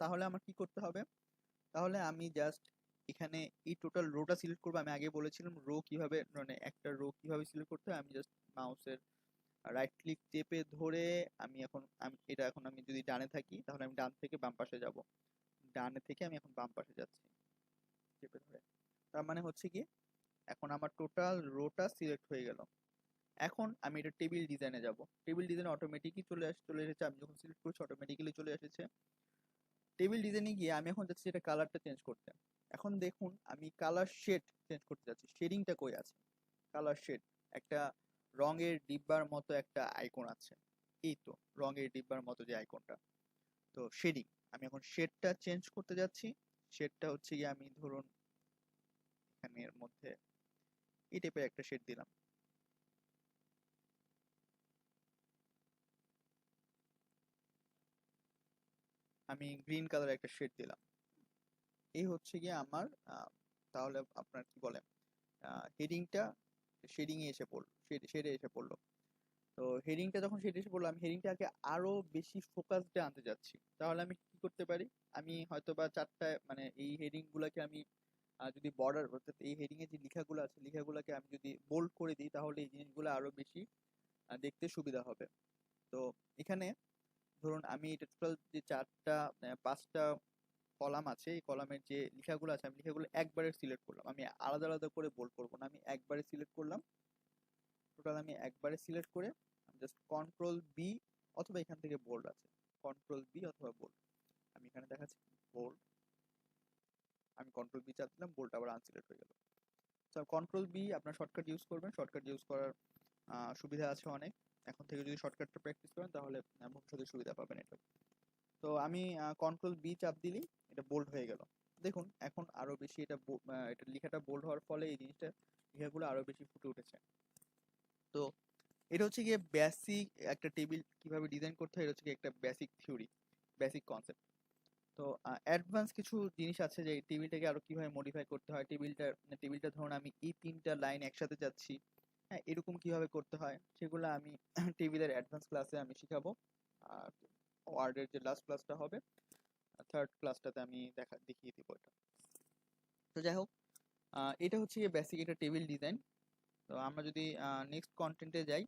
তাহলে আমার কি করতে হবে, তাহলে আমি জাস্ট এখানে এই টোটাল রোটা সিলেক্ট করবো। আমি আগে বলেছিলাম রো কিভাবে, মানে একটা রো কিভাবে সিলেক্ট করতে হয়। আমি জাস্ট মাউসের রাইট ক্লিক চেপে ধরে আমি এটা এখন আমি যদি ডানে থাকি তাহলে আমি ডান থেকে বাম পাশে যাব, ডানে থেকে আমি এখন বাম পাশে যাচ্ছি চেপে ধরে। তার মানে হচ্ছে কি এখন আমার টোটাল রোটা সিলেক্ট হয়ে গেল। এখন আমি এটা টেবিল ডিজাইনে যাব, টেবিল ডিজাইনে অটোমেটিকই চলে এসেছে, আমি যখন সিলেক্ট করছি অটোমেটিক্যালি চলে এসেছে। টেবিল ডিজাইনে গিয়ে আমি এখন যাচ্ছি এটা কালারটা চেঞ্জ করতে। এখন দেখুন আমি কালার শেড চেঞ্জ করতে যাচ্ছি, শেডিংটা কই আছে, কালার শেড একটা রঙের ডিব্বার মতো একটা আইকন আছে, এই তো রঙের ডিব্বার মতো যে আইকনটা, তো শেডিং। আমি এখন শেডটা চেঞ্জ করতে যাচ্ছি। শেডটা হচ্ছে গিয়ে আমি ধরুন এখানে এর মধ্যে এই টাইপের একটা শেড দিলাম। আমি গ্রিন কালার একটা শেড দিলাম। এই হচ্ছে গিয়ে আমার তাহলে আপনার কি বলে হেডিংটা শেডিং এ এসে পড়লো, শেডে এসে পড়লো। তো হেডিংটা যখন শেডে এসে পড়লো, আমি হেডিংটাকে আরো বেশি ফোকাসডে আনতে যাচ্ছি। তাহলে আমি কি করতে পারি, আমি হয়তো বা চারটা মানে এই হেডিং গুলাকে আমি যদি বর্ডার অর্থাৎ এই হেডিং এর যে লেখাগুলো আছে লেখাগুলোকে আমি যদি বোল্ড করে দিই তাহলে এই জিনিসগুলো আরো বেশি দেখতে সুবিধা হবে। তো এখানে ধরুন আমি এটা টোটাল যে চারটা পাঁচটা কলাম আছে, এই কলামের যে লেখাগুলো আছে আমি লেখাগুলো একবারে সিলেক্ট করলাম, আমি আলাদা আলাদা করে বোল্ড করবো না, আমি একবারে সিলেক্ট করলাম। টোটাল আমি একবারে সিলেক্ট করে জাস্ট কন্ট্রোল বি, অথবা এখান থেকে বোল্ড আছে, কন্ট্রোল বি অথবা বোল্ড, আমি এখানে দেখাচ্ছি বোল্ড, আমি কন্ট্রোল বি চাপ দিলাম, বোল্ড আবার আনসিলেক্ট হয়ে গেল। তো কন্ট্রোল বি আপনার শর্টকাট ইউজ করবেন, শর্টকাট ইউজ করার সুবিধা আছে অনেক, এখন থেকে যদি শর্টকাটটা প্র্যাকটিস করেন তাহলে ভবিষ্যতে সুবিধা পাবেন এটা। তো আমি কন্ট্রোল বি চাপ দিলেই এটা বোল্ড হয়ে গেল। দেখুন এখন আরো বেশি এটা এটা লেখাটা বোল্ড হওয়ার ফলে এই জিনিসটা লেখাগুলো আরো বেশি ফুটে উঠেছে। তো এটা হচ্ছে গিয়ে বেসিক একটা টেবিল কিভাবে ডিজাইন করতে হয়, এটা হচ্ছে গিয়ে একটা বেসিক থিওরি, বেসিক কনসেপ্ট। তো অ্যাডভান্স কিছু জিনিস আছে যে টেবিলটাকে আরো কিভাবে মডিফাই করতে হয়, টেবিলটা ধরুন আমি এই 3টা লাইন একসাথে যাচ্ছি, হ্যাঁ এরকম কিভাবে করতে হয় সেগুলো আমি টেবিলের অ্যাডভান্স ক্লাসে আমি শিখাবো। আর ওয়ার্ডের যে লাস্ট ক্লাসটা হবে, থার্ড ক্লাসটাতে আমি দেখিয়ে দিব এটা। তো যাই হোক, এটা হচ্ছে গিয়ে বেসিক এটা টেবিল ডিজাইন। তো আমরা যদি নেক্সট কন্টেন্টে যাই,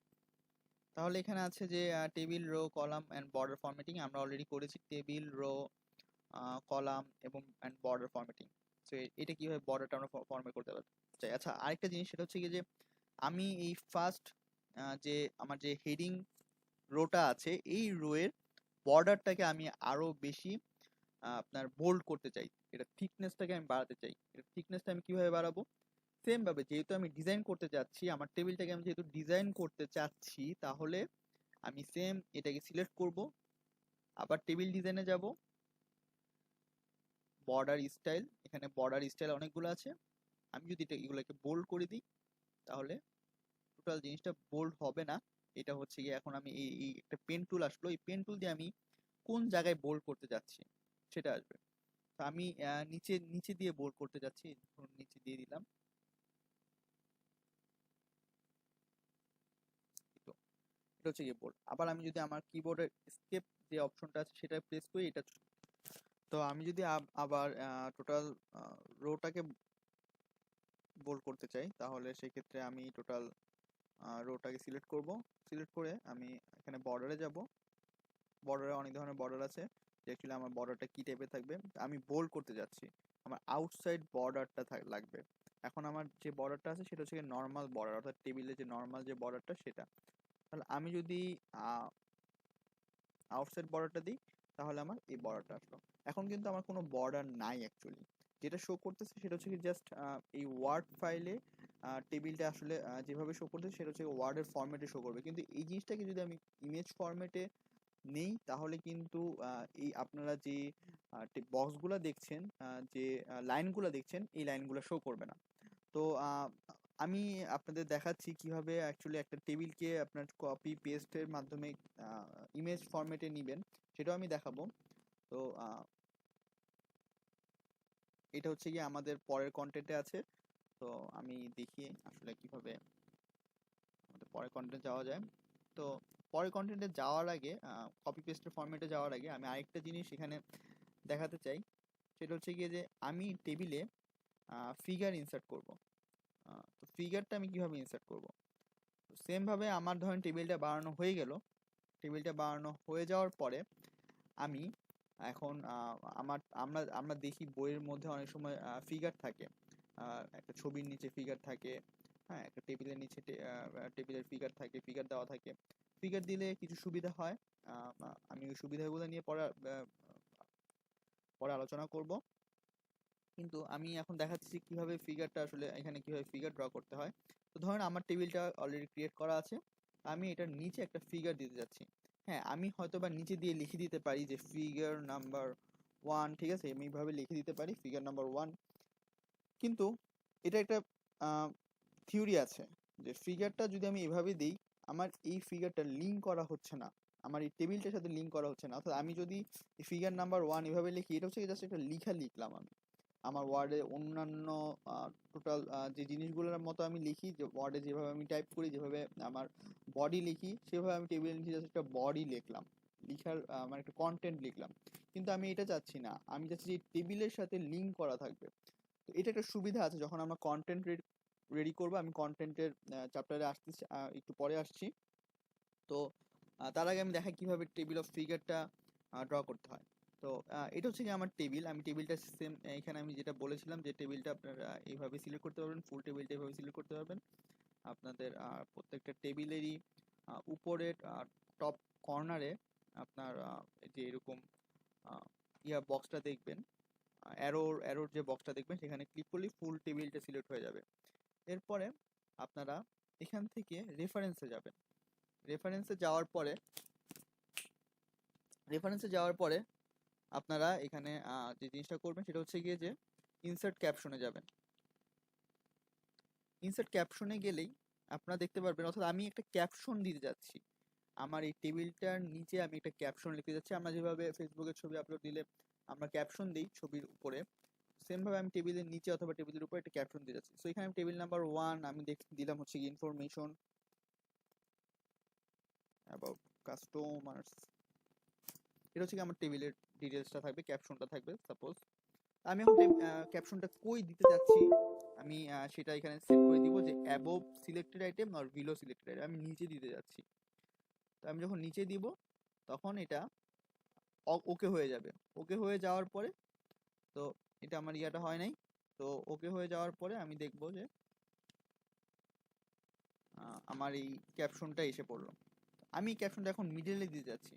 তাহলে এখানে আছে যে table, row, column and border formatting আমরা অলরেডি করেছি, টেবিল, রো, কলাম এবং অ্যান্ড বর্ডার ফরম্যাটিং। তো এটা কিভাবে বর্ডারটা আমরা ফরম্যাট করতে চাই। আচ্ছা আরেকটা জিনিস সেটা হচ্ছে কি যে আমি এই ফার্স্ট যে আমার যে হেডিং রোটা আছে এই রোয়ের বর্ডারটাকে আমি আরো বেশি আপনার বোল্ড করতে চাই, এটা থিকনেসটাকে আমি বাড়াতে চাই। এটা থিকনেসটা আমি কিভাবে বাড়াবো, সেম ভাবে যেহেতু আমি ডিজাইন করতে চাচ্ছি, আমার টেবিলটাকে আমি যেহেতু ডিজাইন করতে চাচ্ছি, তাহলে আমি সেম এটাকে সিলেক্ট করব, আবার টেবিল ডিজাইনে যাব, বর্ডার স্টাইল, এখানে বর্ডার স্টাইল অনেকগুলো আছে, আমি যদি এগুলোকে বোল্ড করে দিই তাহলে টোটাল জিনিসটা বোল্ড হবে না। এটা হচ্ছে গিয়ে এখন আমি এই একটা পেন টুল আসলো, এই পেন টুল দিয়ে আমি কোন জায়গায় বোল্ড করতে যাচ্ছি সেটা আসবে। তো আমি নিচে নিচে দিয়ে বোল্ড করতে যাচ্ছি, ধরুন নিচে দিয়ে দিলাম, তো এটা হচ্ছে গিয়ে বোল্ড। আবার আমি যদি আমার কিবোর্ডের স্কেপ যে অপশনটা আছে সেটা প্রেস করি, এটা তো আমি যদি আবার টোটাল রোটাকে বোল্ড করতে চাই, তাহলে সেক্ষেত্রে আমি টোটাল রোটাকে সিলেক্ট করব, সিলেক্ট করে আমি এখানে বর্ডারে যাব, বর্ডারে অনেক ধরনের বর্ডার আছে, যে অ্যাকচুয়ালি আমার বর্ডারটা কি টাইপের থাকবে, আমি বোল্ড করতে যাচ্ছি, আমার আউটসাইড বর্ডারটা লাগবে। এখন আমার যে বর্ডারটা আছে সেটা হচ্ছে নর্মাল বর্ডার, অর্থাৎ টেবিলে যে নর্মাল যে বর্ডারটা সেটা। তাহলে আমি যদি আউটসাইড বর্ডারটা দিই তাহলে আমার এই বর্ডারটা আসলো। এখন কিন্তু আমার কোনো বর্ডার নাই অ্যাকচুয়ালি, যেটা শো করতেছে সেটা হচ্ছে কি জাস্ট এই ওয়ার্ড ফাইলে টেবিলটা আসলে যেভাবে শো করতেছে সেটা হচ্ছে ওয়ার্ডের ফরম্যাটে শো করবে, কিন্তু এই জিনিসটাকে যদি আমি ইমেজ ফরম্যাটে নেই তাহলে কিন্তু এই আপনারা যে বক্সগুলো দেখছেন, যে লাইনগুলো দেখছেন এই লাইনগুলো শো করবে না। তো আমি আপনাদের দেখাচ্ছি কিভাবে অ্যাকচুয়ালি একটা টেবিলকে আপনার কপি পেস্টের মাধ্যমে ইমেজ ফরম্যাটে নিবেন, সেটাও আমি দেখাবো। তো এটা হচ্ছে গিয়ে আমাদের পরের কন্টেন্টে আছে। তো আমি দেখি আসলে কিভাবে আমাদের পরের কন্টেন্ট যাওয়া যায়। তো পরের কন্টেন্টে যাওয়ার আগে, কপি পেস্টের ফরম্যাটে যাওয়ার আগে আমি আরেকটা জিনিস এখানে দেখাতে চাই, সেটা হচ্ছে গিয়ে যে আমি টেবিলে ফিগার ইনসার্ট করব। তো ফিগারটা আমি কিভাবে ইনসার্ট করব, সেম ভাবে আমার ধরেন টেবিলটা বানানো হয়ে গেল, টেবিলটা বানানো হয়ে যাওয়ার পরে আমি এখন আমরা আমরা দেখি বইয়ের মধ্যে অনেক সময় ফিগার থাকে, একটা ছবির নিচে ফিগার থাকে, হ্যাঁ একটা টেবিলের নিচে টেবিলের ফিগার থাকে, ফিগার দেওয়া থাকে। ফিগার দিলে কিছু সুবিধা হয়, আমি ওই সুবিধাগুলো নিয়ে পরে আলোচনা করব। কিন্তু আমি এখন দেখাচ্ছি কিভাবে ফিগারটা আসলে এখানে কিভাবে ফিগার ড্র করতে হয়। তো ধরেন আমার টেবিলটা অলরেডি ক্রিয়েট করা আছে, আমি এটার নিচে একটা ফিগার দিতে যাচ্ছি। হ্যাঁ আমি হয়তো বা নিচে দিয়ে লিখে দিতে পারি যে ফিগার নাম্বার 1, ঠিক আছে, আমি এইভাবে লিখে দিতে পারি ফিগার নাম্বার 1। কিন্তু এটা একটা থিওরি আছে যে ফিগারটা যদি আমি এভাবে দিই, আমার এই ফিগারটা লিঙ্ক করা হচ্ছে না, আমার এই টেবিলটার সাথে লিঙ্ক করা হচ্ছে না। অর্থাৎ আমি যদি ফিগার নাম্বার 1 এভাবে লিখি, এটা হচ্ছে জাস্ট একটা লিখলাম আমি আমার ওয়ার্ডে অন্যান্য টোটাল যে জিনিসগুলোর মতো আমি লিখি, যে ওয়ার্ডে যেভাবে আমি টাইপ করি, যেভাবে আমার বডি লিখি, সেভাবে আমি টেবিলের নিচে জাস্ট একটা বডি লিখলাম, লিখার আমার একটা কন্টেন্ট লিখলাম। কিন্তু আমি এটা চাচ্ছি না, আমি চাচ্ছি যে টেবিলের সাথে লিঙ্ক করা থাকবে। তো এটা একটা সুবিধা আছে যখন আমরা কন্টেন্ট রেডি করবো, আমি কন্টেন্টের চ্যাপ্টারে আসতেছি, একটু পরে আসছি। তো তার আগে আমি দেখাই কিভাবে টেবিল অফ ফিগারটা ড্র করতে হয়। তো এটা হচ্ছে কি আমার টেবিল। আমি টেবিলটা সেম এখানে আমি যেটা বলেছিলাম যে টেবিলটা আপনারা এইভাবে সিলেক্ট করতে পারবেন, ফুল টেবিলটা এইভাবে সিলেক্ট করতে পারবেন। আপনাদের প্রত্যেকটা টেবিলেরই উপরের টপ কর্নারে আপনার যে এরকম বক্সটা দেখবেন, অ্যারোর যে বক্সটা দেখবেন সেখানে ক্লিক করলেই ফুল টেবিলটা সিলেক্ট হয়ে যাবে। এরপরে আপনারা এখান থেকে রেফারেন্সে যাবেন। রেফারেন্সে যাওয়ার পরে রেফারেন্সে যাওয়ার পরে আপনারা এখানে যে জিনিসটা করবেন সেটা হচ্ছে গিয়ে যে ইনসার্ট ক্যাপশনে যাবেন। ইনসার্ট ক্যাপশনে গেলেই আপনারা দেখতে পারবেন, অর্থাৎ আমি একটা ক্যাপশন দিতে যাচ্ছি। আমার এই টেবিলটার নিচে আমি একটা ক্যাপশন লিখতে যাচ্ছি। আমরা যেভাবে ফেসবুকের ছবি আপলোড দিলে আমরা ক্যাপশন দিই ছবির উপরে, সেম ভাবে আমি টেবিলের নিচে অথবা টেবিলের উপরে একটা ক্যাপশন দিয়ে যাচ্ছি। সো এখানে আমি টেবিল নাম্বার 1 আমি দিলাম হচ্ছে কি ইনফরমেশন অ্যাবাউট কাস্টমার্স। এটা হচ্ছে কি আমার টেবিলের ডিটেলসটা থাকবে, ক্যাপশনটা থাকবে সাপোজ। আমি এখন ক্যাপশনটা কই দিতে যাচ্ছি আমি সেটা এখানে সেট করে দিব যে অ্যাবোভ সিলেক্টেড আইটেম আর বিলো সিলেক্টেড আইটেম, আমি নিচে দিতে যাচ্ছি। তো আমি যখন নিচে দিব তখন এটা ওকে হয়ে যাবে। ওকে হয়ে যাওয়ার পরে, তো এটা আমার ইয়াটা হয় নাই, তো ওকে হয়ে যাওয়ার পরে আমি দেখব যে আমার এই ক্যাপশনটা এসে পড়লো। আমি ক্যাপশনটা এখন মিডলে দিতে যাচ্ছি।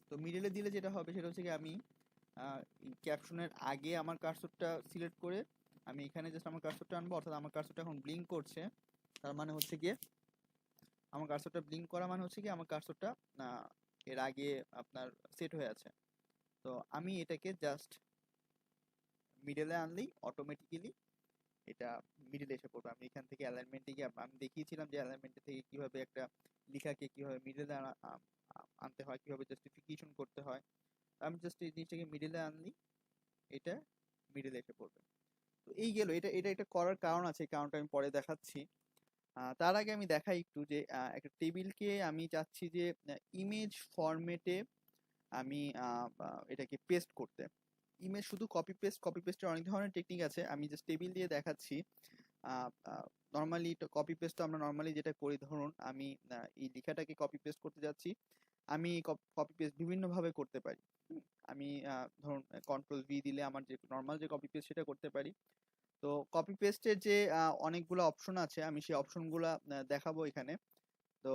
তো মিডলে দিলে যেটা হবে সেটা হচ্ছে কি আমি ক্যাপশনের আগে আমার কার্সরটা সিলেক্ট করে আমি এখানে জাস্ট আমার কার্সরটা আনবো, অর্থাৎ আমার কার্সরটা এখন ব্লিঙ্ক করছে। তার মানে হচ্ছে গিয়ে আমার কার্সরটা ব্লিঙ্ক করা মানে হচ্ছে কি আমার কার্সরটা এর আগে আপনার সেট হয়ে আছে। তো আমি এটাকে জাস্ট মিডলে আনলেই অটোমেটিক্যালি এটা মিডলে এসে পড়বে। আমি এখান থেকে অ্যালাইনমেন্টে গিয়ে আমি দেখিয়েছিলাম যে অ্যালাইনমেন্টে থেকে কিভাবে একটা লেখাকে কিভাবে মিডলে আনতে হয়, কিভাবে জাস্টিফিকেশন করতে হয়। আমি জাস্ট এই জিনিসটাকে মিডলে আনলি এটা মিডলে এসে পড়বে। তো এই গেল, এটা এটা এটা করার কারণ আছে, এই কারণটা আমি পরে দেখাচ্ছি। তার আগে আমি দেখাই একটু যে একটা টেবিলকে আমি চাচ্ছি যে ইমেজ ফরম্যাটে আমি এটাকে পেস্ট করতে। ইমেজ শুধু কপি পেস্টের অনেক ধরনের টেকনিক আছে, আমি জাস্ট টেবিল দিয়ে দেখাচ্ছি। নর্মালি কপি পেস্ট তো আমরা নর্মালি যেটা করি, ধরুন আমি এই লেখাটাকে কপি পেস্ট করতে যাচ্ছি। আমি কপি পেস্ট বিভিন্নভাবে করতে পারি। আমি ধরুন কন্ট্রোল ভি দিলে আমার যে নর্মাল যে কপি পেস্ট সেটা করতে পারি। তো কপি পেস্টের যে অনেকগুলো অপশন আছে, আমি সেই অপশনগুলো দেখাবো এখানে। তো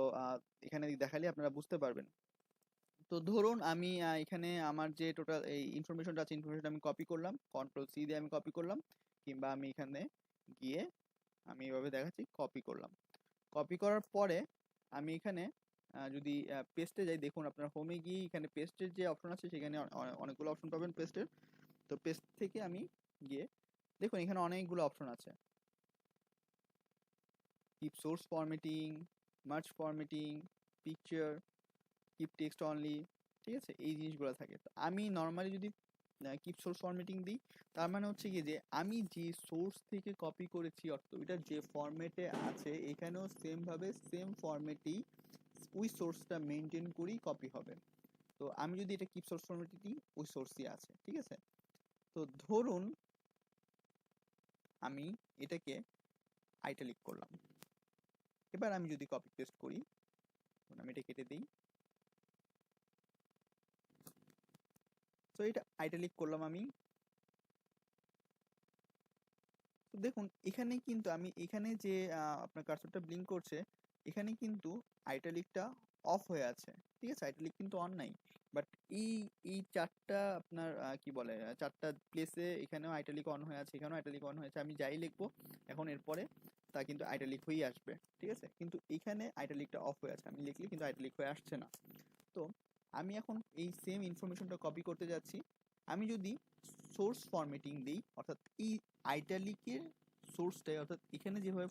এখানে দেখালে আপনারা বুঝতে পারবেন। তো ধরুন আমি এখানে আমার যে টোটাল এই ইনফরমেশনটা আছে, ইনফরমেশনটা আমি কপি করলাম, কন্ট্রোল সি দিয়ে আমি কপি করলাম, কিংবা আমি এখানে গিয়ে আমি এভাবে দেখাচ্ছি কপি করলাম। কপি করার পরে আমি এখানে যদি পেস্টে যাই, দেখুন আপনার হোমে গিয়ে এখানে পেস্টের যে অপশন আছে সেখানে অনেকগুলো অপশন পাবেন পেস্টের। তো পেস্ট থেকে আমি গিয়ে দেখুন এখানে অনেকগুলো অপশন আছে, keep source formatting, merge formatting, picture, keep text only, ঠিক আছে, এই জিনিসগুলো থাকে। তো আমি নর্মালি যদি কিপ সোর্স ফরম্যাটিং দিই, তার মানে হচ্ছে কি যে আমি যে সোর্স থেকে কপি করেছি, অর্থাৎ ওইটা যে ফরম্যাটে আছে এখানেও সেম ভাবে সেম ফরম্যাটেই ওই সোর্সটা মেনটেন করেই কপি হবে। তো আমি যদি এটা কিপ সোর্স ফরম্যাটে দিই, ওই সোর্সই আছে, ঠিক আছে। তো ধরুন আমি এটাকে আইটালিক করলাম। এবার আমি যদি কপি পেস্ট করি, আমি এটা কেটে দিই। তো এটা আইটালিক করলাম আমি। দেখুন এখানে কিন্তু আমি এখানে যে আপনার কার্সরটা ব্লিঙ্ক করছে, এখানে কিন্তু আইটালিকটা অফ হয়ে আছে, ঠিক আছে, আইটালিক কিন্তু অন নাই। বাট এই এই চারটা আপনার কি বলে চারটা প্লেসে এখানেও আইটালিক অন হয়ে আছে, এখানেও আইটালিক অন হয়েছে। আমি যাই লিখবো এখন এরপরে তা কিন্তু আইটালিক হয়েই আসবে, ঠিক আছে, কিন্তু এখানে আইটালিকটা অফ হয়ে আছে, আমি লিখলে কিন্তু আইটালিক হয়ে আসছে না। তো আমি এখন এই সেম ইনফরমেশনটা কপি করতে যাচ্ছি। আমি যদি সোর্স ফরম্যাটিং দিই, অর্থাৎ এই আইটালিকের সোর্সটাই, অর্থাৎ এখানে যেভাবে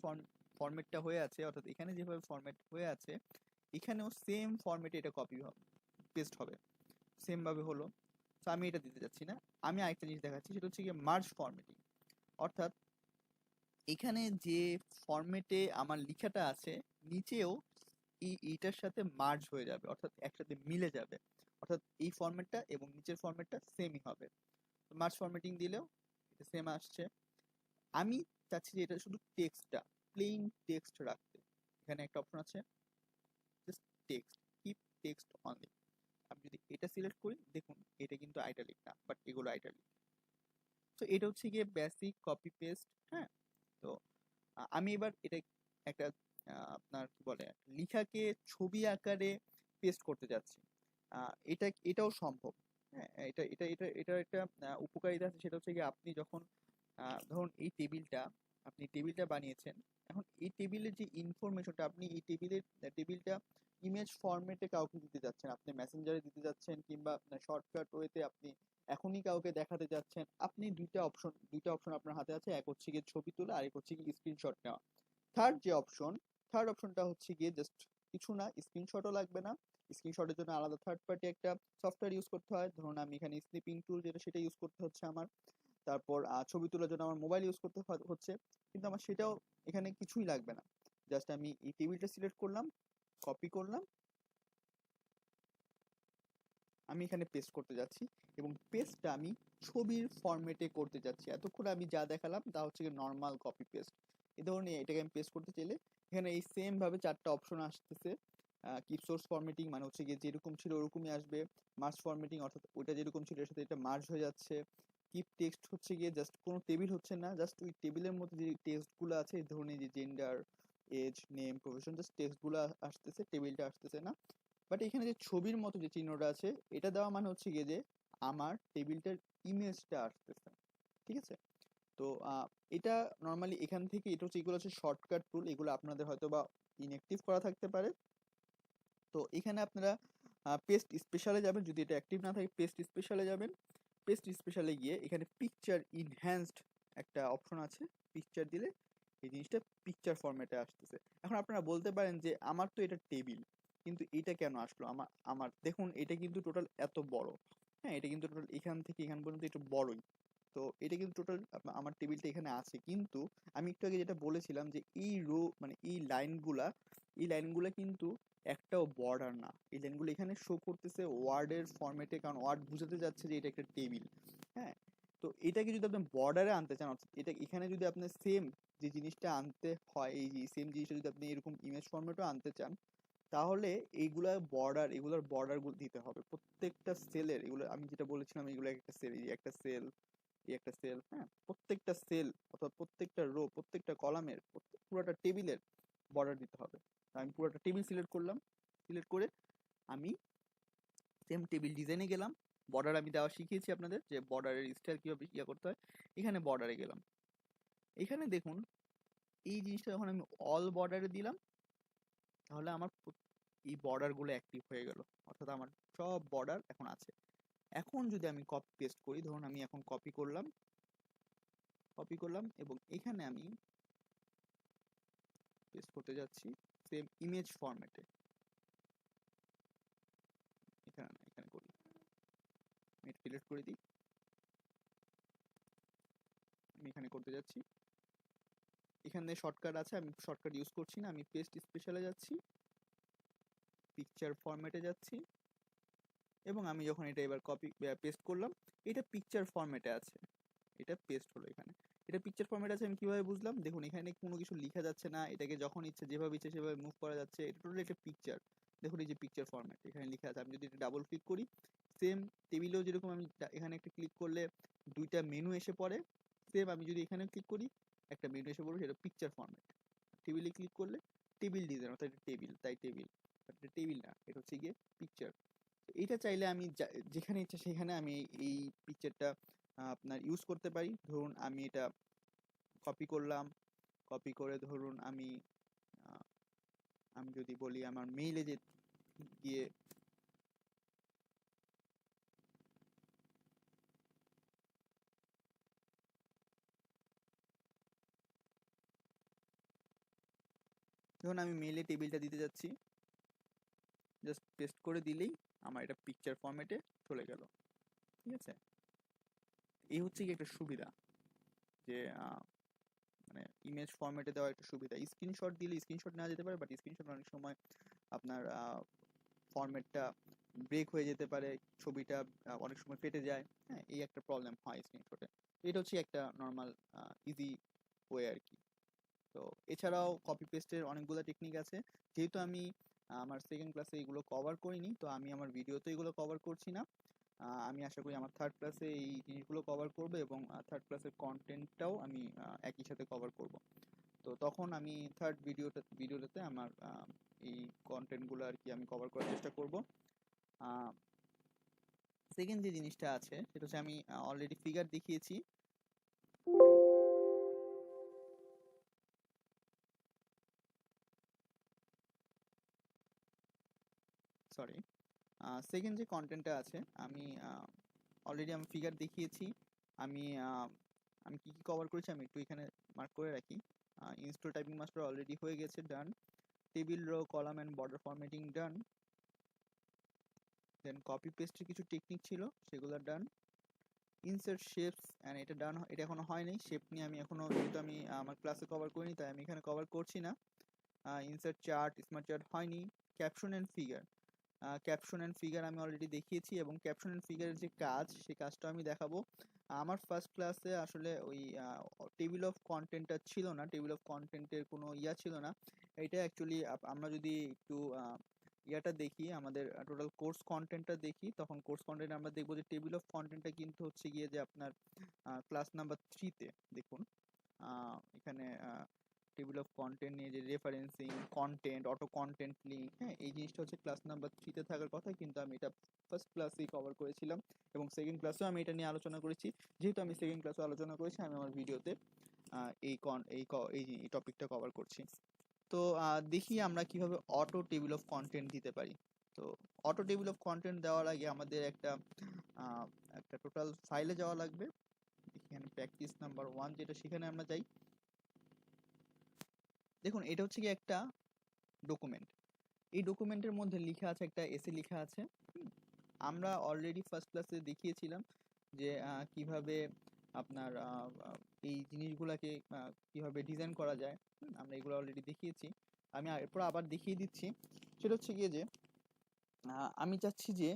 ফরম্যাটটা হয়ে আছে, অর্থাৎ এখানে যেভাবে ফরম্যাট হয়ে আছে এখানেও সেম ফরম্যাটে এটা কপি পেস্ট হবে, সেম ভাবে হলো। তো আমি এটা দিতে যাচ্ছি না, আমি আরেকটা জিনিস দেখাচ্ছি, সেটা হচ্ছে গিয়ে মার্জ ফরম্যাটিং। অর্থাৎ এখানে যে ফরম্যাটে আমার লেখাটা আছে নিচেও এইটার সাথে মার্জ হয়ে যাবে, অর্থাৎ একসাথে মিলে যাবে, অর্থাৎ এই ফরম্যাটটা এবং নিচের ফরম্যাটটা সেমই হবে। মার্জ ফরম্যাটিং দিলেও এটা সেম আসছে। আমি চাচ্ছি যে এটা শুধু টেক্সটটা প্লেন টেক্সট রাখতে। এখানে একটা অপশন আছে just text, keep text only. যদি এটা সিলেক্ট করি, দেখুন এটা কিন্তু আইটালিক না, বাট এগুলো আইটালিক। তো এটা হচ্ছে গিয়ে বেসিক কপি পেস্ট। হ্যাঁ, তো আমি এবার এটা একটা আপনার কি বলে লিখাকে ছবি আকারে পেস্ট করতে যাচ্ছি। এটাও সম্ভব। হ্যাঁ, এটা একটা উপকারিতা আছে, সেটা হচ্ছে কি আপনি যখন ধরুন এই টেবিলটা, আপনি টেবিলটা বানিয়েছেন, এখন এই টেবিলের যে ইনফরমেশনটা আপনি এই টেবিলটা ইমেজ ফরম্যাটে কাউকে দিতে যাচ্ছেন, আপনি মেসেঞ্জারে দিতে যাচ্ছেন, কিংবা আপনার শর্টকাট ওয়েতে আপনি এখনই কাউকে দেখাতে যাচ্ছেন, আপনি দুইটা অপশন আপনার হাতে আছে। এক হচ্ছে গিয়ে ছবি তোলা, আরেক হচ্ছে গিয়ে স্ক্রিনশট নেওয়া। থার্ড অপশনটা হচ্ছে গিয়ে জাস্ট কিছু না, স্ক্রিনশটও লাগবে না। স্ক্রিনশটের জন্য আলাদা থার্ড পার্টি একটা সফটওয়্যার ইউজ করতে হয়, ধরুন আমি এখানে স্নিপিং টুল যেটা, সেটা ইউজ করতে হচ্ছে আমার। তারপর ছবি তোলার জন্য আমার মোবাইল ইউজ করতে হচ্ছে, কিন্তু আমার সেটাও এখানে কিছুই লাগবে না। জাস্ট আমি এই টেবিলটা সিলেক্ট করলাম, কপি করলাম, আমি এখানে পেস্ট করতে যাচ্ছি, এবং পেস্টটা আমি ছবির ফরম্যাটে করতে যাচ্ছি। এতক্ষণ আমি যা দেখালাম তা হচ্ছে নর্মাল কপি পেস্ট। এই ধরুন এটাকে আমি পেস্ট করতে চাইলে এখানে এই সেম ভাবে চারটা অপশন আসতেছে। কিপ সোর্স ফরম্যাটিং মানে হচ্ছে গিয়ে যেরকম ছিল ওরকমই আসবে। মার্জ ফরম্যাটিং অর্থাৎ ওইটা যেরকম ছিল এর সাথে এটা মার্জ হয়ে যাচ্ছে। কিপ টেক্সট হচ্ছে গিয়ে জাস্ট কোনো টেবিল হচ্ছে না, জাস্ট ওই টেবিলের মধ্যে যে টেক্সটগুলো আছে, এই ধরুন এই যে gender, age, name, profession, just টেক্সটগুলো আসতেছে, টেবিলটা আসতেছে না। বাট এখানে যে ছবির মতো যে চিহ্নটা আছে, এটা দেওয়া মানে হচ্ছে গিয়ে যে আমার টেবিলটার ইমেজটা আসতেছে। ঠিক আছে? তো এটা নর্মালি এখান থেকে, এটা হচ্ছে, এগুলো হচ্ছে শর্টকাট টুল, এগুলো আপনাদের হয়তো বা ইনঅ্যাক্টিভ করা থাকতে পারে। তো এখানে আপনারা পেস্ট স্পেশালে যাবেন, যদি এটা অ্যাক্টিভ না থাকে পেস্ট স্পেশালে যাবেন। পেস্ট স্পেশালে গিয়ে এখানে পিকচার ইনহ্যান্সড একটা অপশন আছে, পিকচার দিলে এই জিনিসটা পিকচার ফরম্যাটে আসতেছে। এখন আপনারা বলতে পারেন যে আমার তো এটা টেবিল, কিন্তু এটা কেন আসলো? আমার আমার দেখুন এটা কিন্তু টোটাল এত বড়। হ্যাঁ, এটা কিন্তু টোটাল এখান থেকে এখান পর্যন্ত একটু বড়ই। তো এটা কিন্তু টোটাল আমার টেবিলটা এখানে আছে, কিন্তু আমি একটু আগে যেটা বলেছিলাম যে মানে এই লাইনগুলা কিন্তু একটাও বর্ডার না। এই লাইনগুলো এখানে শো করতেছে ওয়ার্ডের ফরম্যাটে, কারণ ওয়ার্ড বুঝাতে যাচ্ছে যে এটা একটা টেবিল। হ্যাঁ, তো এটাকে যদি আপনি বর্ডারে আনতে চান, অর্থাৎ এটা এখানে যদি আপনি সেম যে জিনিসটা আনতে হয়, এই যে সেম জিনিসটা যদি আপনি এরকম ইমেজ ফরম্যাটও আনতে চান, তাহলে এগুলোর বর্ডার গুলো দিতে হবে প্রত্যেকটা সেলের। এগুলো আমি যেটা বলেছিলাম, এগুলো একটা সেল, এই একটা সেল, এই একটা সেল, হ্যাঁ, প্রত্যেকটা সেল অথবা প্রত্যেকটা রো, প্রত্যেকটা কলামের, পুরোটা টেবিলের বর্ডার দিতে হবে। আমি পুরোটা টেবিল সিলেক্ট করলাম, সিলেক্ট করে আমি সেম টেবিল ডিজাইনে গেলাম। বর্ডার আমি দেওয়া শিখিয়েছি আপনাদের, যে বর্ডারের স্টাইল কিভাবে ইয়ে করতে হয়। এখানে বর্ডারে গেলাম, এখানে দেখুন এই জিনিসটা যখন আমি অল বর্ডারে দিলাম, তাহলে আমার এই বর্ডার গুলো অ্যাক্টিভ হয়ে গেল, অর্থাৎ আমার সব বর্ডার এখন আছে। এখন যদি আমি কপি পেস্ট করি, ধরুন আমি এখন কপি করলাম এবং এখানে আমি পেস্ট করতে যাচ্ছি সেম ইমেজ ফরম্যাটে। এখানে করি, আমি সিলেক্ট করে দিই, আমি এখানে করতে যাচ্ছি। এখানে শর্টকাট আছে, আমি শর্টকাট ইউজ করছি না, আমি পেস্ট স্পেশালে যাচ্ছি, পিকচার ফরম্যাটে যাচ্ছি, এবং আমি যখন এটা এবার কপি পেস্ট করলাম, এটা পিকচার ফরম্যাটে আছে, এটা পেস্ট হলো এখানে। এটা পিকচার ফরম্যাট আছে, আমি কিভাবে বুঝলাম? দেখুন এখানে কোনো কিছু লেখা যাচ্ছে না, এটাকে যখন ইচ্ছে যেভাবে ইচ্ছে সেভাবে মুভ করা যাচ্ছে, এটা টোটালি একটা পিকচার। দেখুন এই যে পিকচার ফরম্যাট এখানে লেখা আছে, আমি যদি এটা ডাবল ক্লিক করি, সেম টেবিলেও যেরকম আমি এখানে একটা ক্লিক করলে দুইটা মেনু এসে পড়ে, সেম আমি যদি এখানে ক্লিক করি একটা মেনু এসে পড়বে, সেটা পিকচার ফরম্যাট। টেবিলে ক্লিক করলে টেবিল ডিজাইন, অর্থাৎ এটা টেবিল, তাই টেবিল, এটা টেবিল না, এটা হচ্ছে গিয়ে পিকচার। এইটা চাইলে আমি যেখানে ইচ্ছা সেখানে আমি এই পিকচারটা আপনার ইউজ করতে পারি। ধরুন আমি এটা কপি করলাম, কপি করে ধরুন আহ, আমি যদি বলি আমার মেইলে যে গিয়ে, ধরুন আমি মেইলে টেবিলটা দিতে যাচ্ছি, জাস্ট পেস্ট করে দিলেই আমার এটা পিকচার ফরম্যাটে চলে গেল। ঠিক আছে? এই হচ্ছে কি একটা সুবিধা, যে মানে ইমেজ ফরম্যাটে দেওয়া একটা সুবিধা। স্ক্রিনশট দিলে স্ক্রিনশট নেওয়া যেতে পারে, বাট স্ক্রিনশট অনেক সময় আপনার ফরম্যাটটা ব্রেক হয়ে যেতে পারে, ছবিটা অনেক সময় ফেটে যায়। হ্যাঁ, এই একটা প্রবলেম হয় স্ক্রিনশটে। এটা হচ্ছে একটা নর্মাল ইজি ওয়ে আর কি। তো এছাড়াও কপি পেস্টের অনেকগুলো টেকনিক আছে। যেহেতু আমি আমার সেকেন্ড ক্লাসে এগুলো কভার করিনি, তো আমি আমার ভিডিওতে এগুলো কভার করছি না। আমি আশা করি আমার থার্ড ক্লাসে এই জিনিসগুলো কভার করবো, এবং থার্ড ক্লাসের কন্টেন্টটাও আমি একই সাথে কভার করব। তো তখন আমি থার্ড ভিডিওটাতে আমার এই কন্টেন্টগুলো আর কি আমি কভার করার চেষ্টা করব। সেকেন্ড যে জিনিসটা আছে সেটা হচ্ছে আমি অলরেডি ফিগার দেখিয়েছি। সরি, সেকেন্ড যে কন্টেন্টটা আছে আমি অলরেডি আমি ফিগার দেখিয়েছি। আমি আমি কি কি কভার করেছি আমি একটু এখানে মার্ক করে রাখি। ইনস্টল টাইপিং মাস্টার অলরেডি হয়ে গেছে, done. Table, row, column and border formatting done. Then copy পেস্টের কিছু টেকনিক ছিল, সেগুলো ডান। ইনসার্ট শেপস অ্যান্ড এটা ডান, এটা এখনো হয়নি। শেপ নিয়ে আমি এখনো, যেহেতু আমি আমার ক্লাসে কভার করিনি তাই আমি এখানে কভার করছি না। ইনসার্ট চার্ট, স্মার্ট চার্ট হয়নি। Caption and figure, caption and figure আমি অলরেডি দেখিয়েছি, এবং ক্যাপশন অ্যান্ড ফিগারের যে কাজ সেই কাজটা আমি দেখাবো। আমার ফার্স্ট ক্লাসে আসলে ওই টেবিল অফ কন্টেন্টটা ছিল না, টেবিল অফ কন্টেন্টের কোনো ছিল না। এটা অ্যাকচুয়ালি আমরা যদি একটু ইয়াটা দেখি, আমাদের টোটাল কোর্স কন্টেন্টটা দেখি, তখন কোর্স কন্টেন্ট আমরা দেখবো যে টেবিল অফ কন্টেন্টটা কিন্তু হচ্ছে গিয়ে যে আপনার ক্লাস নাম্বার 3-তে দেখুন এখানে টেবিল অফ কন্টেন্ট নিয়ে যে referencing, content, auto content link, হ্যাঁ, এই জিনিসটা হচ্ছে ক্লাস নাম্বার 3-তে থাকার কথা, কিন্তু আমি এটা ফার্স্ট ক্লাসেই কভার করেছিলাম, এবং সেকেন্ড ক্লাসেও আমি এটা নিয়ে আলোচনা করেছি। যেহেতু আমি সেকেন্ড ক্লাসে আলোচনা করেছি, আমি আমার ভিডিওতে এই টপিকটা কভার করছি। তো দেখি আমরা কিভাবে অটো টেবিল অফ কন্টেন্ট দিতে পারি। তো অটো টেবিল অফ কন্টেন্ট দেওয়ার আগে আমাদের আহ, একটা টোটাল ফাইলে যাওয়া লাগবে। এখানে প্র্যাকটিস নাম্বার 1 যেটা, সেখানে আমরা যাই। দেখুন, এটা হচ্ছে কি একটা ডকুমেন্ট। এই ডকুমেন্টের মধ্যে লিখা আছে, একটা এসে লিখা আছে। আমরা অলরেডি ফার্স্ট ক্লাসে দেখিয়েছিলাম যে কিভাবে আপনার এই জিনিসগুলোকে কিভাবে ডিজাইন করা যায়। আমরা এগুলো অলরেডি দেখিয়েছি, আমি এরপর আবার দেখিয়ে দিচ্ছি। সেটা হচ্ছে গিয়ে যে আমি চাচ্ছি যে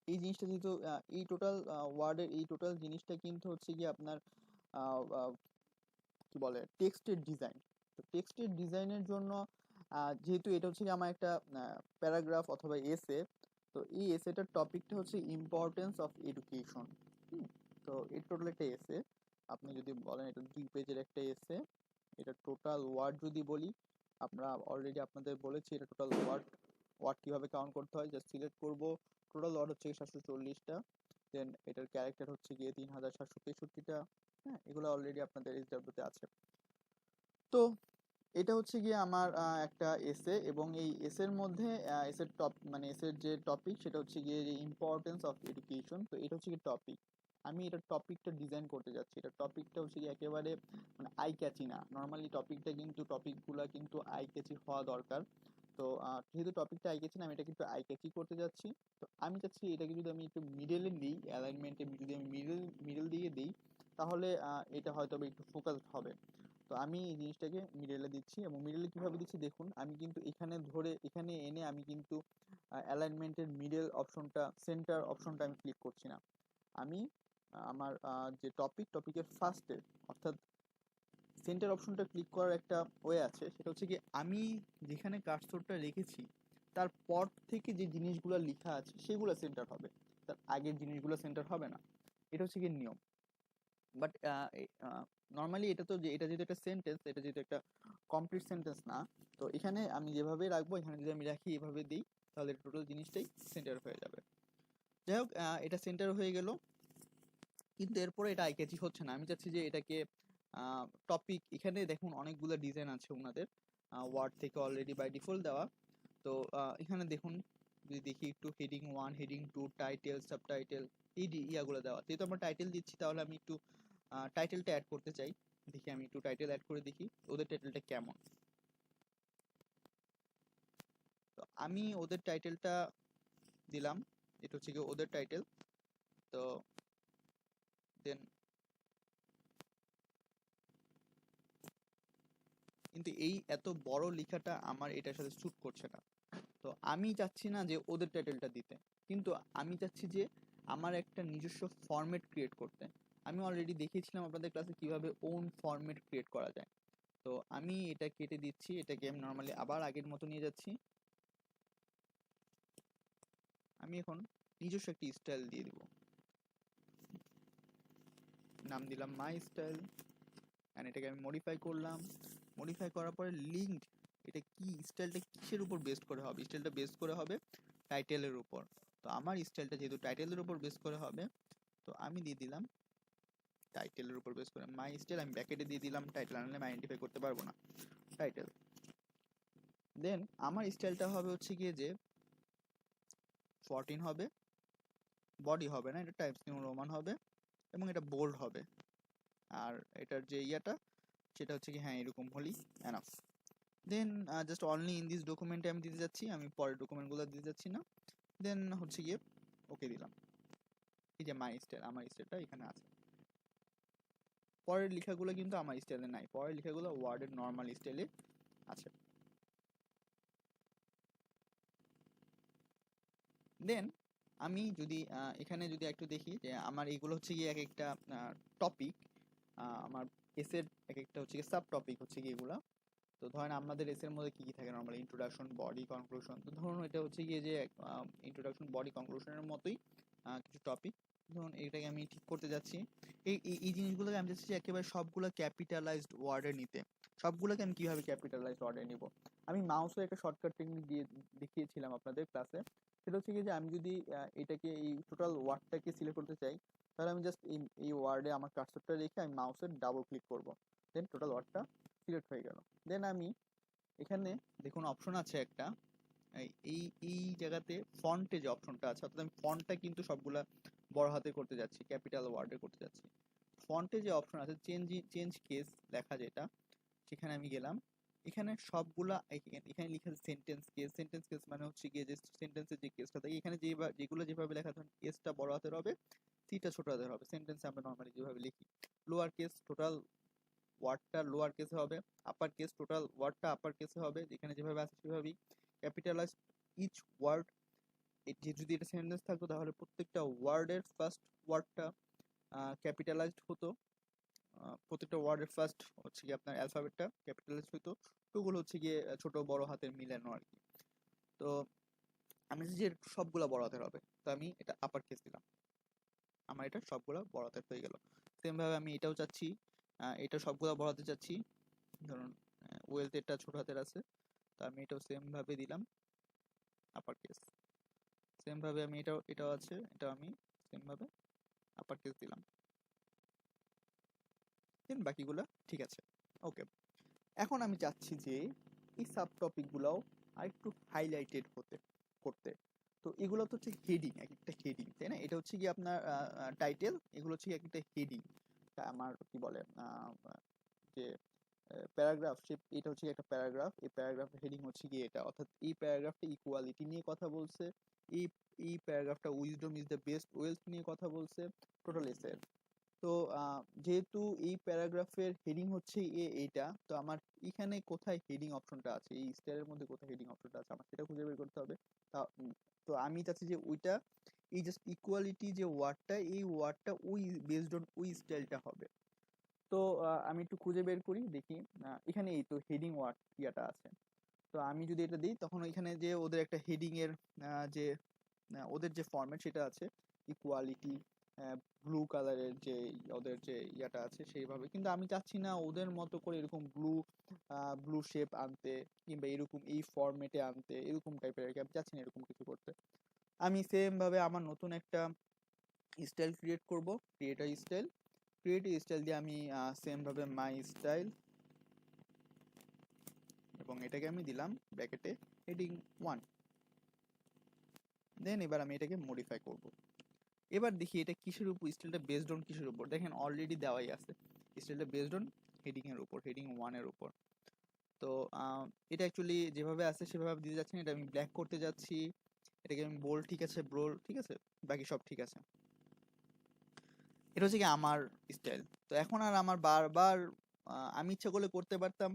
এই জিনিসটা যেহেতু এই টোটাল ওয়ার্ডের এই টোটাল জিনিসটা কিন্তু হচ্ছে গিয়ে আপনার আহ, আহ, কি বলে টেক্সটের ডিজাইন। তো টেক্সটের ডিজাইনের জন্য যেহেতু এটা হচ্ছে গিয়ে আমার একটা প্যারাগ্রাফ অথবা এসে, তো এই এসেটার টপিকটা হচ্ছে ইম্পর্টেন্স অফ এডুকেশন। তো এর টোটাল একটা এসে, আপনি যদি বলেন এটা 2 পেজের একটা এসে, এটা টোটাল ওয়ার্ড যদি বলি, আমরা অলরেডি আপনাদের বলেছি এটা টোটাল ওয়ার্ড। ওয়ার্ড কীভাবে কাউন্ট করতে হয়, জাস্ট সিলেক্ট করব। টোটাল ওয়ার্ড হচ্ছে 740টা। দেন এটার ক্যারেক্টার হচ্ছে গিয়ে 3763টা। হ্যাঁ, এগুলো অলরেডি আপনাদের এসডাব্লিউতে আছে। তো এটা হচ্ছে গিয়ে আমার একটা এসে, এবং এই এসের মধ্যে এসের মানে এসের যে টপিক সেটা হচ্ছে গিয়ে যে ইম্পর্টেন্স অফ এডুকেশন। তো এটা হচ্ছে গিয়ে টপিক। আমি এটা টপিকটা ডিজাইন করতে যাচ্ছি। এটা টপিকটা হচ্ছে গিয়ে একেবারে মানে আই ক্যাচি না। নর্মালি টপিকগুলো কিন্তু আই ক্যাচি হওয়া দরকার। তো যেহেতু টপিকটা আই ক্যাচি না, আমি এটা কিন্তু আই ক্যাচি করতে যাচ্ছি। তো আমি চাচ্ছি এটাকে যদি আমি একটু মিডলে দিই, অ্যালাইনমেন্টে যদি আমি মিডল দিয়ে দিই, তাহলে এটা হয়তো একটু ফোকাসড হবে। তো আমি এই জিনিসটাকে মিডলে দিচ্ছি, এবং মিডলে কিভাবে দিচ্ছি দেখুন, আমি কিন্তু এখানে ধরে এখানে এনে আমি কিন্তু অ্যালাইনমেন্টের মিডল অপশনটা, সেন্টার অপশনটা আমি ক্লিক করছি না। আমি আমার যে টপিকের ফার্স্টে, অর্থাৎ সেন্টার অপশনটা ক্লিক করার একটা ওয়ে আছে। সেটা হচ্ছে কি, আমি যেখানে কার্সরটা রেখেছি তার পর থেকে যে জিনিসগুলো লেখা আছে সেগুলো সেন্টার হবে, তার আগের জিনিসগুলো সেন্টার হবে না। এটা হচ্ছে কি নিয়ম। বাট নর্মালি এটা তো যে এটা যেহেতু একটা সেন্টেন্স, এটা যেহেতু একটা কমপ্লিট সেন্টেন্স না, তো এখানে আমি যেভাবে রাখবো, এখানে যদি আমি রাখি এভাবে দিই, তাহলে টোটাল জিনিসটাই সেন্টার হয়ে যাবে। যাই হোক, এটা সেন্টার হয়ে গেল, কিন্তু এরপরে এটা আইক্যাচি হচ্ছে না। আমি চাচ্ছি যে এটাকে টপিক, এখানে দেখুন অনেকগুলো ডিজাইন আছে ওনাদের ওয়ার্ড থেকে অলরেডি বাই ডিফল্ট দেওয়া। তো এখানে দেখুন, যদি দেখি একটু হেডিং 1, হেডিং 2, টাইটেল, সাবটাইটেল, এই ইয়াগুলো দেওয়া। যেহেতু আমরা টাইটেল দিচ্ছি, তাহলে আমি একটু টাইটেলটা অ্যাড করতে চাই। দেখি আমি একটু টাইটেল অ্যাড করে দেখি ওদের টাইটেলটা কেমন। তো আমি ওদের টাইটেলটা দিলাম, এটা হচ্ছে কি ওদের টাইটেল। তো দেন কিন্তু এই এত বড় লেখাটা আমার এটার সাথে স্যুট করছে না। তো আমি চাচ্ছি না যে ওদের টাইটেলটা দিতে, কিন্তু আমি চাচ্ছি যে আমার একটা নিজস্ব ফরম্যাট ক্রিয়েট করতে। আমি অলরেডি দেখিয়েছিলাম আপনাদের ক্লাসে কিভাবে ওন ফরম্যাট ক্রিয়েট করা যায়। তো আমি এটা কেটে দিচ্ছি, এটাকে আমি নর্মালি আবার আগের মতো নিয়ে যাচ্ছি। আমি এখন নিজস্ব একটি স্টাইল দিয়ে দিব, নাম দিলাম মাই স্টাইল, অ্যান্ড এটাকে আমি মডিফাই করলাম। মডিফাই করার পরে লিঙ্কড, এটা কি স্টাইলটা কিসের উপর বেস করে হবে? স্টাইলটা বেস করে হবে টাইটেলের উপর। তো আমার স্টাইলটা যেহেতু টাইটেলের উপর বেস করে হবে, তো আমি দিয়ে দিলাম টাইটেলের উপর বেস করে মাই স্টাইল, আমি ব্র্যাকেটে দিয়ে দিলাম টাইটেল, আনলে আমি আইডেন্টিফাই করতে পারবো না, টাইটেল। দেন আমার স্টাইলটা হবে হচ্ছে গিয়ে যে 14 হবে, বডি হবে না, এটা টাইমস নিউ রোমান হবে, এবং এটা বোল্ড হবে। আর এটার যে ইয়াটা সেটা হচ্ছে কি, হ্যাঁ এরকম হলেই enough. Then just only in this ডকুমেন্টে আমি দিতে যাচ্ছি, আমি পরের ডকুমেন্টগুলো দিতে যাচ্ছি না। দেন হচ্ছে গিয়ে ওকে দিলাম। এই যে মাই স্টাইল, আমার স্টাইলটা এখানে আছে। পরের লেখাগুলো কিন্তু আমার স্টাইলে নাই, পরের লেখাগুলো ওয়ার্ডের নর্মাল স্টাইলে আছে। দেন আমি যদি এখানে যদি একটু দেখি যে আমার এইগুলো হচ্ছে গিয়ে এক একটা টপিক, আমার এসের এক একটা হচ্ছে গিয়ে সাব টপিক হচ্ছে গিয়ে এগুলা। তো ধরেন আমাদের এসের মধ্যে কি কি থাকে নর্মালি, ইন্ট্রোডাকশন, বডি, কনক্লুশন। তো ধরুন এটা হচ্ছে গিয়ে যে ইন্ট্রোডাকশন, বডি, কনক্লুশনের মতোই কিছু টপিক। ধরুন এটাকে আমি ঠিক করতে যাচ্ছি, এই জিনিসগুলোকে আমি চাচ্ছি যে একেবারে সবগুলো ক্যাপিটালাইজড ওয়ার্ডে নিতে। সবগুলোকে আমি কিভাবে ক্যাপিটালাইজড ওয়ার্ডে নিব? আমি মাউসের একটা শর্টকাট টেকনিক দিয়ে দেখিয়েছিলাম আপনাদের ক্লাসে। সেটা হচ্ছে কি যে আমি যদি এটাকে এই টোটাল ওয়ার্ডটাকে সিলেক্ট করতে চাই, তাহলে আমি জাস্ট এই ওয়ার্ডে আমার কার্সরটা রেখে আমি মাউসের ডাবল ক্লিক করব, দেন টোটাল ওয়ার্ডটা সিলেক্ট হয়ে গেল। দেন আমি এখানে দেখুন অপশন আছে একটা, এই এই এই জায়গাতে ফন্টে যে অপশনটা আছে, অর্থাৎ আমি ফন্টটা কিন্তু সবগুলা বড় হাতে করতে যাচ্ছি, ক্যাপিটাল ওয়ার্ডে করতে যাচ্ছি। ফন্টে যে অপশন আছে চেঞ্জ কেস লেখা যেটা, সেখানে আমি গেলাম। এখানে সবগুলা এখানে লেখা আছে সেন্টেন্স কেস। সেন্টেন্স কেস মানে হচ্ছে গিয়ে যে সেন্টেন্সের যে কেসটা থাকে, এখানে যেগুলো যেভাবে লেখা থাকে, এসটা বড় হাতের হবে, সিটা ছোট হাতের হবে। সেন্টেন্সে আমরা নর্মালি যেভাবে লিখি, লোয়ার কেস টোটাল ওয়ার্ডটা লোয়ার কেসে হবে, আপার কেস টোটাল ওয়ার্ডটা আপার কেসে হবে, যেখানে যেভাবে আছে সেভাবেই। ক্যাপিটালাইজ ইচ ওয়ার্ড, যদি এটা সেন্টেন্স থাকতো তাহলে প্রত্যেকটা ওয়ার্ডের ফার্স্ট ওয়ার্ডটা ক্যাপিটালাইজড হতো। প্রত্যেকটা ওয়ার্ডের ফার্স্ট হচ্ছে গিয়ে আপনার অ্যালফাবেটটা ক্যাপিটালাইজড হতো। টুগুলো হচ্ছে গিয়ে ছোট বড় হাতের মিলানো আর কি। তো আমি যে সবগুলা বড় হাতের হবে, তো আমি এটা আপার কেস দিলাম, আমার এটা সবগুলা বড় হাতের হয়ে গেল। সেম ভাবে আমি এটাও চাচ্ছি, এটা সবগুলা বড় হাতে চাচ্ছি। ধরুন ওয়েলথ এটা ছোট হাতের আছে, তো আমি এটাও সেম ভাবে দিলাম আপার কেস। সেম ভাবে আমি এটাও আছে, এটাও আমি সেম ভাবে আপার কেস দিলাম। দেন বাকিগুলো ঠিক আছে, ওকে। এখন আমি চাচ্ছি যে এই সাব টপিক গুলাও আরেকটু হাইলাইটেড করতে। তো এগুলো তো হচ্ছে হেডিং, এক একটা হেডিং, তাই না? এটা হচ্ছে কি আপনার টাইটেল, এগুলো হচ্ছে এক একটা হেডিং। আমার কি বলে যে প্যারাগ্রাফ, সে এটা হচ্ছে একটা প্যারাগ্রাফ, এই প্যারাগ্রাফের হেডিং হচ্ছে কি এটা, অর্থাৎ এই প্যারাগ্রাফটা ইকুয়ালিটি নিয়ে কথা বলছে। এই এই প্যারাগ্রাফটা wisdom is the best wealth নিয়ে কথা বলছে, টোটাল এসে। তো যেহেতু এই প্যারাগ্রাফের হেডিং হচ্ছে এইটা, তো আমার এখানে কোথায় হেডিং অপশনটা আছে, এই স্টাইলের মধ্যে কোথায় হেডিং অপশনটা আছে, আমার সেটা খুঁজে বের করতে হবে। তো আমি চাচ্ছি যে ওইটা, এই জাস্ট ইকুয়ালিটি যে ওয়ার্ডটা, এই ওয়ার্ডটা ওই বেসড অন ওই স্টাইলটা হবে। তো আমি একটু খুঁজে বের করি দেখি, এখানে এই তো হেডিং ওয়ার্ড ইয়াটা আছে। তো আমি যদি এটা দিই, তখন এখানে যে ওদের একটা হেডিং এর যে ওদের যে ফরম্যাট সেটা আছে, ইকুয়ালিটি ব্লু কালারের যে ওদের যে ইয়াটা আছে সেইভাবে। কিন্তু আমি চাচ্ছি না ওদের মতো করে এরকম ব্লু শেপ আনতে, কিংবা এরকম এই ফরম্যাটে আনতে, এরকম টাইপের আর কি। আমি চাচ্ছি না এরকম কিছু করতে। আমি সেম ভাবে আমার নতুন একটা স্টাইল ক্রিয়েট করব, ক্রিয়েট স্টাইল দিয়ে আমি সেম ভাবে মাই স্টাইল, এবং এটাকে আমি দিলাম ব্র্যাকেটে হেডিং 1। দেন এবার আমি এটাকে মডিফাই করব। এবার দেখি এটা কিসের উপর, স্টাইলটা বেসড অন কিসের উপর। দেখেন অলরেডি দেওয়াই আছে, স্টাইলটা বেসড অন হেডিং এর উপর, হেডিং 1 এর উপর। তো এটা অ্যাকচুয়ালি যেভাবে আছে সেভাবে দিতে যাচ্ছি না, এটা আমি ব্ল্যাক করতে যাচ্ছি। এটাকে আমি বোল্ড, ঠিক আছে, বোল্ড ঠিক আছে, বাকি সব ঠিক আছে। এটা হচ্ছে কি আমার স্টাইল। তো এখন আর আমার বারবার আমি ইচ্ছা করলে করতে পারতাম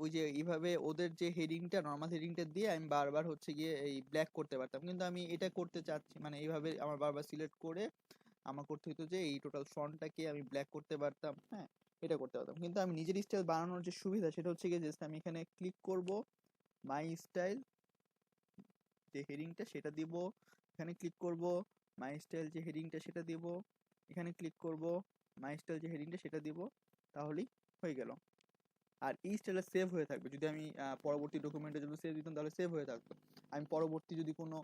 ওই যে এইভাবে ওদের যে হেডিংটা, নর্মাল হেডিংটা দিয়ে আমি বারবার হচ্ছে গিয়ে এই ব্ল্যাক করতে পারতাম, কিন্তু আমি এটা করতে চাচ্ছি, মানে এইভাবে আমার বারবার সিলেক্ট করে আমার করতে হতো যে এই টোটাল ফন্টটাকে আমি ব্ল্যাক করতে পারতাম, হ্যাঁ এটা করতে পারতাম। কিন্তু আমি নিজের স্টাইল বানানোর যে সুবিধা সেটা হচ্ছে গিয়ে জাস্ট আমি এখানে ক্লিক করব, মাই স্টাইল যে হেডিংটা সেটা দিব, এখানে ক্লিক করব, মাই স্টাইল যে হেডিংটা সেটা দিব, এখানে ক্লিক করব, মাই স্টাইল যে হেডিংটা সেটা দিব, তাহলেই হয়ে গেল। আর এই স্টাইলটা সেভ হয়ে থাকবে। যদি আমি পরবর্তী ডকুমেন্টের জন্য সেভ দিতাম তাহলে সেভ হয়ে থাকতো। আমি পরবর্তী যদি কোনো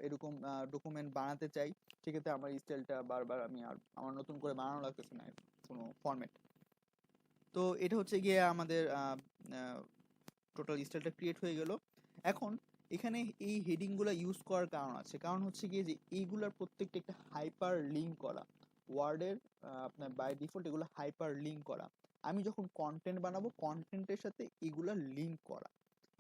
এরকম ডকুমেন্ট বানাতে চাই, সেক্ষেত্রে আমার এই স্টাইলটা বারবার আমি আর আমার নতুন করে বানানো লাগতেছে না কোনো ফরম্যাট। তো এটা হচ্ছে গিয়ে আমাদের টোটাল স্টাইলটা ক্রিয়েট হয়ে গেল। এখন এখানে এই হেডিংগুলো ইউজ করার কারণ আছে, কারণ হচ্ছে গিয়ে যে এইগুলার প্রত্যেকটা একটা হাইপার লিঙ্ক করা ওয়ার্ডের, আপনার বাই ডিফল্ট এগুলো হাইপার লিঙ্ক করা। আমি যখন কন্টেন্ট বানাবো কন্টেন্টের সাথে এগুলা লিঙ্ক করা।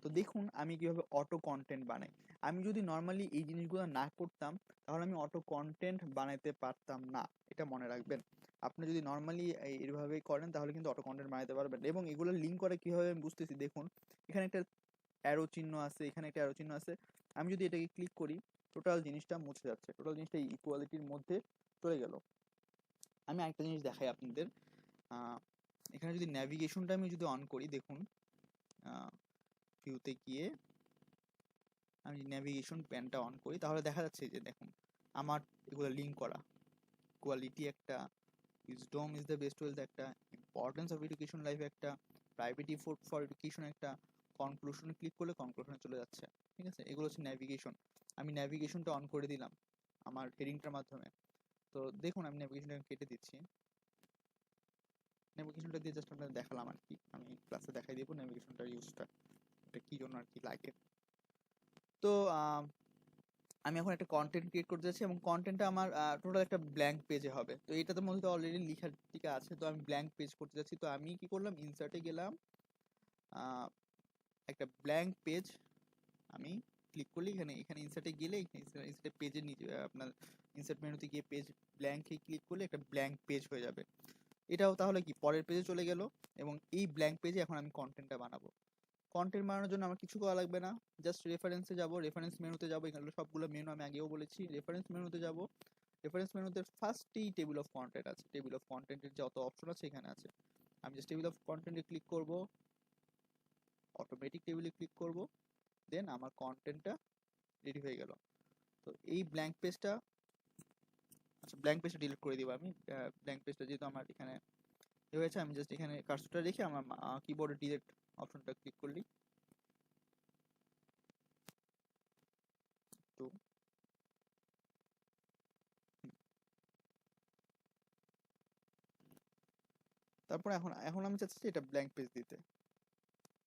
তো দেখুন আমি কিভাবে অটো কন্টেন্ট বানাই। আমি যদি নর্মালি এই জিনিসগুলো না করতাম তাহলে আমি অটো কন্টেন্ট বানাইতে পারতাম না, এটা মনে রাখবেন। আপনি যদি নর্মালি এইভাবে করেন তাহলে কিন্তু অটো কন্টেন্ট বানাইতে পারবেন। এবং এগুলো লিঙ্ক করে কিভাবে আমি বুঝতেছি, দেখুন এখানে একটা অ্যারো চিহ্ন আছে, এখানে একটা অ্যারো চিহ্ন আছে। আমি যদি এটাকে ক্লিক করি টোটাল জিনিসটা মুছে যাচ্ছে, টোটাল জিনিসটা ইকুয়ালিটির মধ্যে চলে গেল। আমি আরেকটা জিনিস দেখাই আপনাদের। এখানে যদি ন্যাভিগেশনটা আমি যদি অন করি, দেখুন ভিউতে গিয়ে আমি ন্যাভিগেশন প্যানটা অন করি তাহলে দেখা যাচ্ছে যে দেখুন আমার এগুলো লিঙ্ক করা। কোয়ালিটি একটা, wisdom is the best wealth একটা, ইম্পর্টেন্স অফ এডুকেশন লাইফ একটা, প্রাইভেট এফোর্ট ফর এডুকেশন একটা, কনক্লুশনে ক্লিক করলে কনক্লুশনে চলে যাচ্ছে। ঠিক আছে, এগুলো হচ্ছে ন্যাভিগেশন। আমি ন্যাভিগেশনটা অন করে দিলাম আমার হেডিংটার মাধ্যমে। তো দেখুন আমি ন্যাভিগেশনটা কেটে দিচ্ছি। ন্যাভিগেশনটা দিয়ে জাস্ট আপনাদের দেখালাম আর কি, আমি ক্লাসে দেখাই দেবো ন্যাভিগেশনটার ইউজটা, এটা কি জন্য আর কি লাগে। তো আমি এখন একটা কন্টেন্ট ক্রিয়েট করতে যাচ্ছি এবং কন্টেন্টটা আমার টোটাল একটা ব্ল্যাঙ্ক পেজে হবে। তো এটাতে মধ্যে তো অলরেডি লেখার টিকা আছে, তো আমি ব্ল্যাঙ্ক পেজ করতে যাচ্ছি। তো আমি কি করলাম, ইনসার্টে গেলাম, একটা ব্ল্যাঙ্ক পেজ আমি ক্লিক করলে এখানে এখানে ইনসার্টে গেলে ইনসার্টে পেজের নিচে আপনার ইনসার্ট মেনুতে গিয়ে পেজ ব্ল্যাঙ্কে ক্লিক করলে একটা ব্ল্যাঙ্ক পেজ হয়ে যাবে। এটাও তাহলে কি পরের পেজে চলে গেল এবং এই ব্ল্যাঙ্ক পেজে এখন আমি কন্টেন্টটা বানাবো। কন্টেন্ট বানানোর জন্য আমার কিছু করা লাগবে না, জাস্ট রেফারেন্সে যাব, রেফারেন্স মেনুতে যাব। এখানে সবগুলো মেনু আমি আগেও বলেছি, রেফারেন্স মেনুতে যাব। রেফারেন্স মেনুতে ফার্স্টেই টেবিল অফ কন্টেন্ট আছে, টেবিল অফ কন্টেন্টের যত অপশন আছে এখানে আছে। আমি জাস্ট টেবিল অফ কন্টেন্টে ক্লিক করব, অটোমেটিক টেবিলে ক্লিক করব, দেন আমার কন্টেন্টটা রেডি হয়ে গেল। তো এই ব্ল্যাঙ্ক পেজটা, আচ্ছা ব্ল্যাঙ্ক পেজটা ডিলিট করে দিব আমি। ব্ল্যাঙ্ক পেজটা যেহেতু আমার এখানে হয়েছে, আমি জাস্ট এখানে কার্সরটা রেখে আমার কিবোর্ডে ডিলিট অপশনটা ক্লিক করলি। তো তারপর এখন এখন আমি চাচ্ছি এটা ব্ল্যাঙ্ক পেজ দিতে।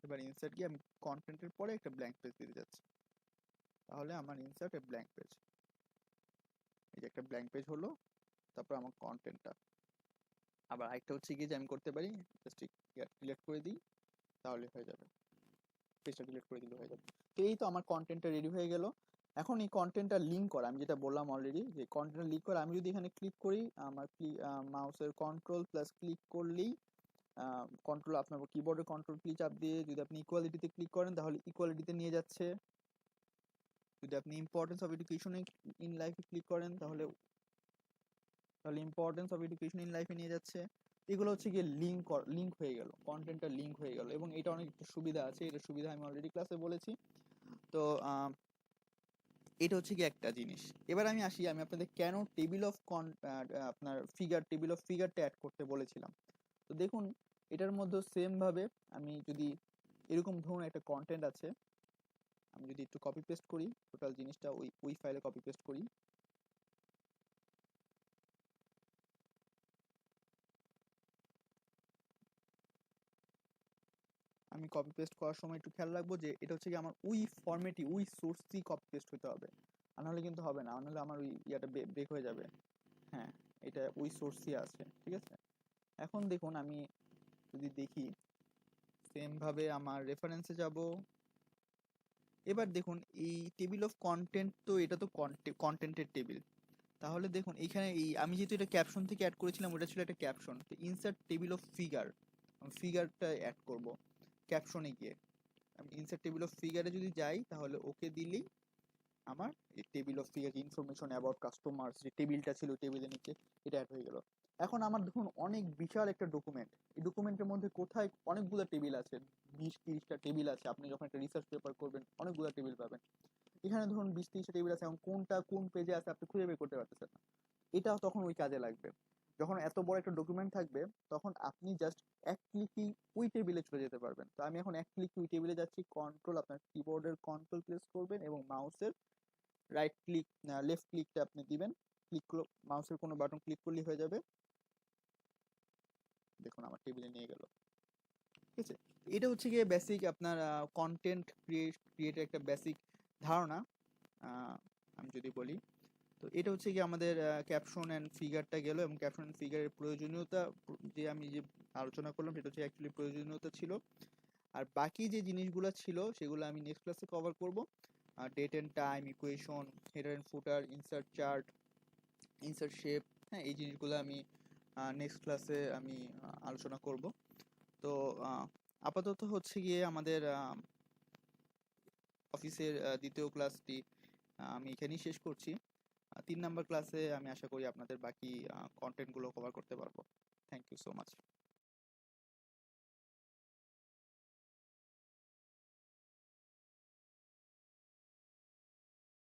এবার ইনসার্ট গিয়ে আমি কন্টেন্টের পরে একটা ব্ল্যাঙ্ক পেজ দিতে যাচ্ছি, তাহলে আমার ইনসার্ট এ ব্ল্যাঙ্ক পেজ, এই যে একটা ব্ল্যাঙ্ক পেজ হলো। তারপর আমার কন্টেন্টটা আবার আরেকটা হচ্ছে কি যে আমি করতে পারি জাস্ট ডিলিট করে দিই, তাহলে হয়ে যাবে, পেজটা ডিলিট করে দিলে হয়ে যাবে। তো এই তো আমার কন্টেন্টটা রেডি হয়ে গেল। এখন এই কন্টেন্টটা লিঙ্ক করা, আমি যেটা বললাম অলরেডি যে কন্টেন্ট লিঙ্ক করা, আমি যদি এখানে ক্লিক করি আমার মাউসের কন্ট্রোল প্লাস ক্লিক করলেই কন্ট্রোল আপনার কিবোর্ডের কন্ট্রোল কি চাপ দিয়ে যদি আপনি ইকুয়ালিটিতে ক্লিক করেন তাহলে ইকুয়ালিটিতে নিয়ে যাচ্ছে। যদি আপনি ইম্পর্টেন্স অফ এডুকেশন ইন লাইফে ক্লিক করেন তাহলে তাহলে ইম্পর্টেন্স অফ এডুকেশন ইন লাইফে নিয়ে যাচ্ছে। এগুলো হচ্ছে গিয়ে লিঙ্ক হয়ে গেল, কন্টেন্টটা লিঙ্ক হয়ে গেল এবং এটা অনেক একটু সুবিধা আছে, এটা সুবিধা আমি অলরেডি ক্লাসে বলেছি। তো এটা হচ্ছে কি একটা জিনিস। এবার আমি আসি, আমি আপনাদের কেন আপনার টেবিল অফ ফিগারটা অ্যাড করতে বলেছিলাম। তো দেখুন এটার মধ্যে সেম ভাবে আমি যদি এরকম ধরুন একটা কন্টেন্ট আছে, আমি যদি একটু কপি পেস্ট করি টোটাল জিনিসটা ওই ফাইলে কপি পেস্ট করি, আমি কপি পেস্ট করার সময় একটু খেয়াল রাখবো যে এটা হচ্ছে কি আমার ওই ফরম্যাটই ওই সোর্সই কপি পেস্ট হতে হবে, আর নাহলে কিন্তু হবে না, নাহলে আমার ওই ইয়াটা ব্রেক হয়ে যাবে। হ্যাঁ, এটা ওই সোর্সই আছে, ঠিক আছে। এখন দেখুন আমি যদি দেখি সেম ভাবে আমার রেফারেন্সে যাব। এবার দেখুন এই টেবিল অফ কন্টেন্ট, তো এটা তো কন্টেন্টের টেবিল। তাহলে দেখুন এইখানে এই আমি যেহেতু এটা ক্যাপশন থেকে অ্যাড করেছিলাম, ওটা ছিল একটা ক্যাপশন, তো ইনসার্ট টেবিল অফ ফিগার, ফিগারটা অ্যাড করব ক্যাপশনে গিয়ে। আমি ইনসার্ট টেবিল অফ ফিগারে যদি যাই তাহলে ওকে দিলেই আমার এই table of figure information about customers যে টেবিলটা ছিল টেবিলের নিচে এটা অ্যাড হয়ে গেল। এখন আমার দেখুন অনেক বিশাল একটা ডকুমেন্ট, এই ডকুমেন্টের মধ্যে কোথায় অনেকগুলো টেবিল আছে, 20-30টা টেবিল আছে। আপনি যখন একটা রিসার্চ পেপার করবেন অনেকগুলো টেবিল পাবেন। এখানে ধরুন 20-30টা টেবিল আছে, এখন কোনটা কোন পেজে আছে আপনি খুঁজে বের করতে পারতেছেন না, এটা তখন ওই কাজে লাগবে। যখন এত বড় একটা ডকুমেন্ট থাকবে তখন আপনি জাস্ট এক ক্লিকই ওই টেবিলে চলে যেতে পারবেন। তো আমি এখন এক ক্লিক ওই টেবিলে যাচ্ছি, কন্ট্রোল, আপনার কিবোর্ডের কন্ট্রোল প্রেস করবেন এবং মাউসের রাইট ক্লিক, লেফট ক্লিকটা আপনি দিবেন, ক্লিক মাউসের কোনো বাটন ক্লিক করলেই হয়ে যাবে। দেখুন আমার টেবিলে নিয়ে গেল। ঠিক আছে, এটা হচ্ছে গিয়ে বেসিক আপনার কন্টেন্ট ক্রিয়েটের একটা বেসিক ধারণা। আমি যদি বলি, তো এটা হচ্ছে কি আমাদের ক্যাপশন অ্যান্ড ফিগারটা গেল, এবং ক্যাপশন অ্যান্ড ফিগারের প্রয়োজনীয়তা যে আমি যে আলোচনা করলাম সেটা হচ্ছে অ্যাকচুয়ালি প্রয়োজনীয়তা ছিল। আর বাকি যে জিনিসগুলো ছিল সেগুলো আমি নেক্সট ক্লাসে কভার করব। Date and time, equation, header and footer, insert chart, insert shape, হ্যাঁ এই জিনিসগুলো আমি নেক্সট ক্লাসে আমি আলোচনা করব। তো আপাতত হচ্ছে গিয়ে আমাদের অফিসের দ্বিতীয় ক্লাসটি আমি এখানেই শেষ করছি। 3 নাম্বার ক্লাসে আমি আশা করি আপনাদের বাকি কন্টেন্টগুলো কভার করতে পারবো। Thank you so much.